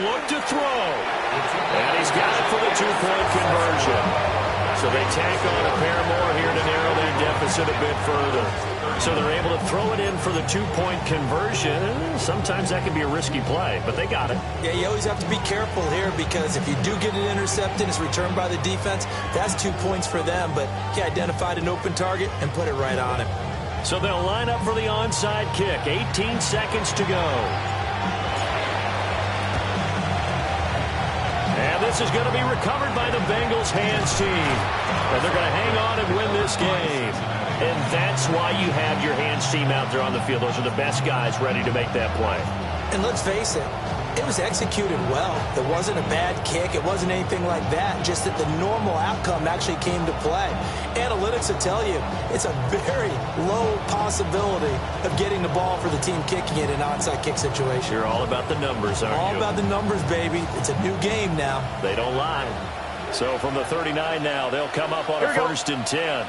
Speaker 11: look to throw. And he's got it for the 2-point conversion. So they tack on a pair more here to narrow their deficit a bit further. So they're able to throw it in for the 2-point conversion. Sometimes that can be a risky play, but they got it.
Speaker 10: Yeah, you always have to be careful here because if you do get it intercepted, it's returned by the defense, that's 2 points for them. But he identified an open target and put it right on him.
Speaker 11: So they'll line up for the onside kick. 18 seconds to go. And this is going to be recovered by the Bengals hands team. And they're going to hang on and win this game. And that's why you have your hands team out there on the field. Those are the best guys ready to make that play.
Speaker 10: And let's face it, it was executed well. It wasn't a bad kick. It wasn't anything like that. Just that the normal outcome actually came to play. Analytics will tell you it's a very low possibility of getting the ball for the team kicking it in an onside kick situation.
Speaker 11: You're all about the numbers, aren't you?
Speaker 10: All about the numbers, baby. It's a new game now.
Speaker 11: They don't lie. So from the 39 now, they'll come up on a 1st and 10.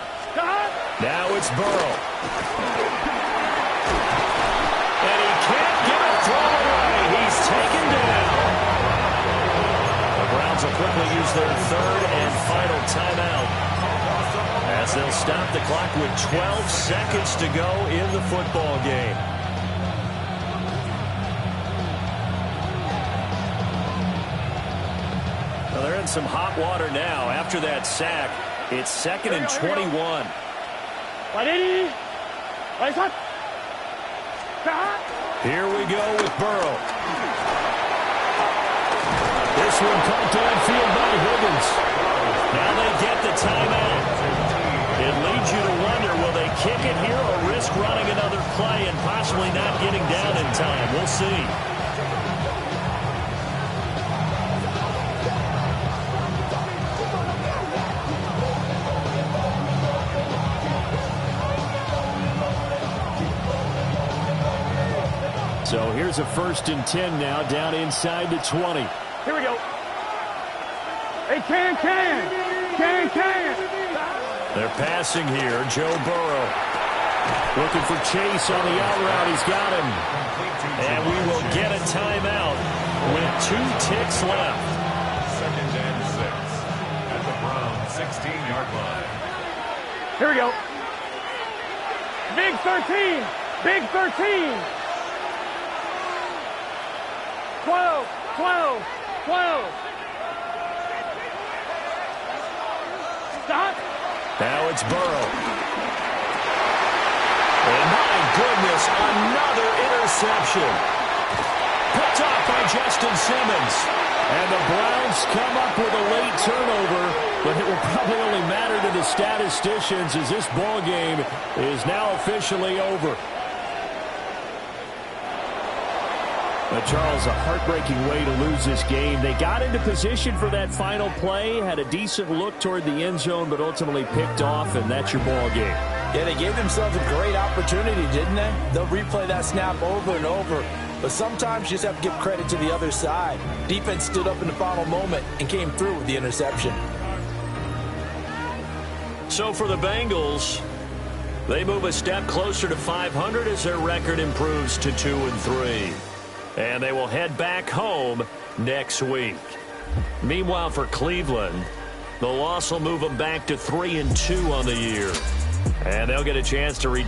Speaker 11: Now it's Burrow. And he can't get a throw away. He's taken down. The Browns will quickly use their 3rd and final timeout as they'll stop the clock with 12 seconds to go in the football game. Well, they're in some hot water now after that sack. It's 2nd and 21. Here we go with Burrow. This one caught downfield by Higgins. Now they get the timeout. It leads you to wonder, will they kick it here or risk running another play and possibly not getting down in time? We'll see. So here's a 1st and 10 now, down inside the 20.
Speaker 5: Here we go. Hey, can.
Speaker 11: They're passing here. Joe Burrow looking for Chase on the out route. He's got him. And we will get a timeout with 2 ticks left.
Speaker 7: 2nd and 6 at the Browns' 16-yard line.
Speaker 5: Here we go. Big 13. Big 13. 12. Stop.
Speaker 11: Now it's Burrow. And my goodness, another interception. Picked off by Justin Simmons. And the Browns come up with a late turnover, but it will probably only matter to the statisticians as this ball game is now officially over. But Charles, a heartbreaking way to lose this game. They got into position for that final play, had a decent look toward the end zone, but ultimately picked off, and that's your ball game.
Speaker 10: Yeah, they gave themselves a great opportunity, didn't they? They'll replay that snap over and over. But sometimes you just have to give credit to the other side. Defense stood up in the final moment and came through with the interception.
Speaker 11: So for the Bengals,
Speaker 9: They move a step closer to 500 as their record improves to 2-3. And they will head back home next week. Meanwhile, for Cleveland, the loss will move them back to 3-2 on the year. And they'll get a chance to redeem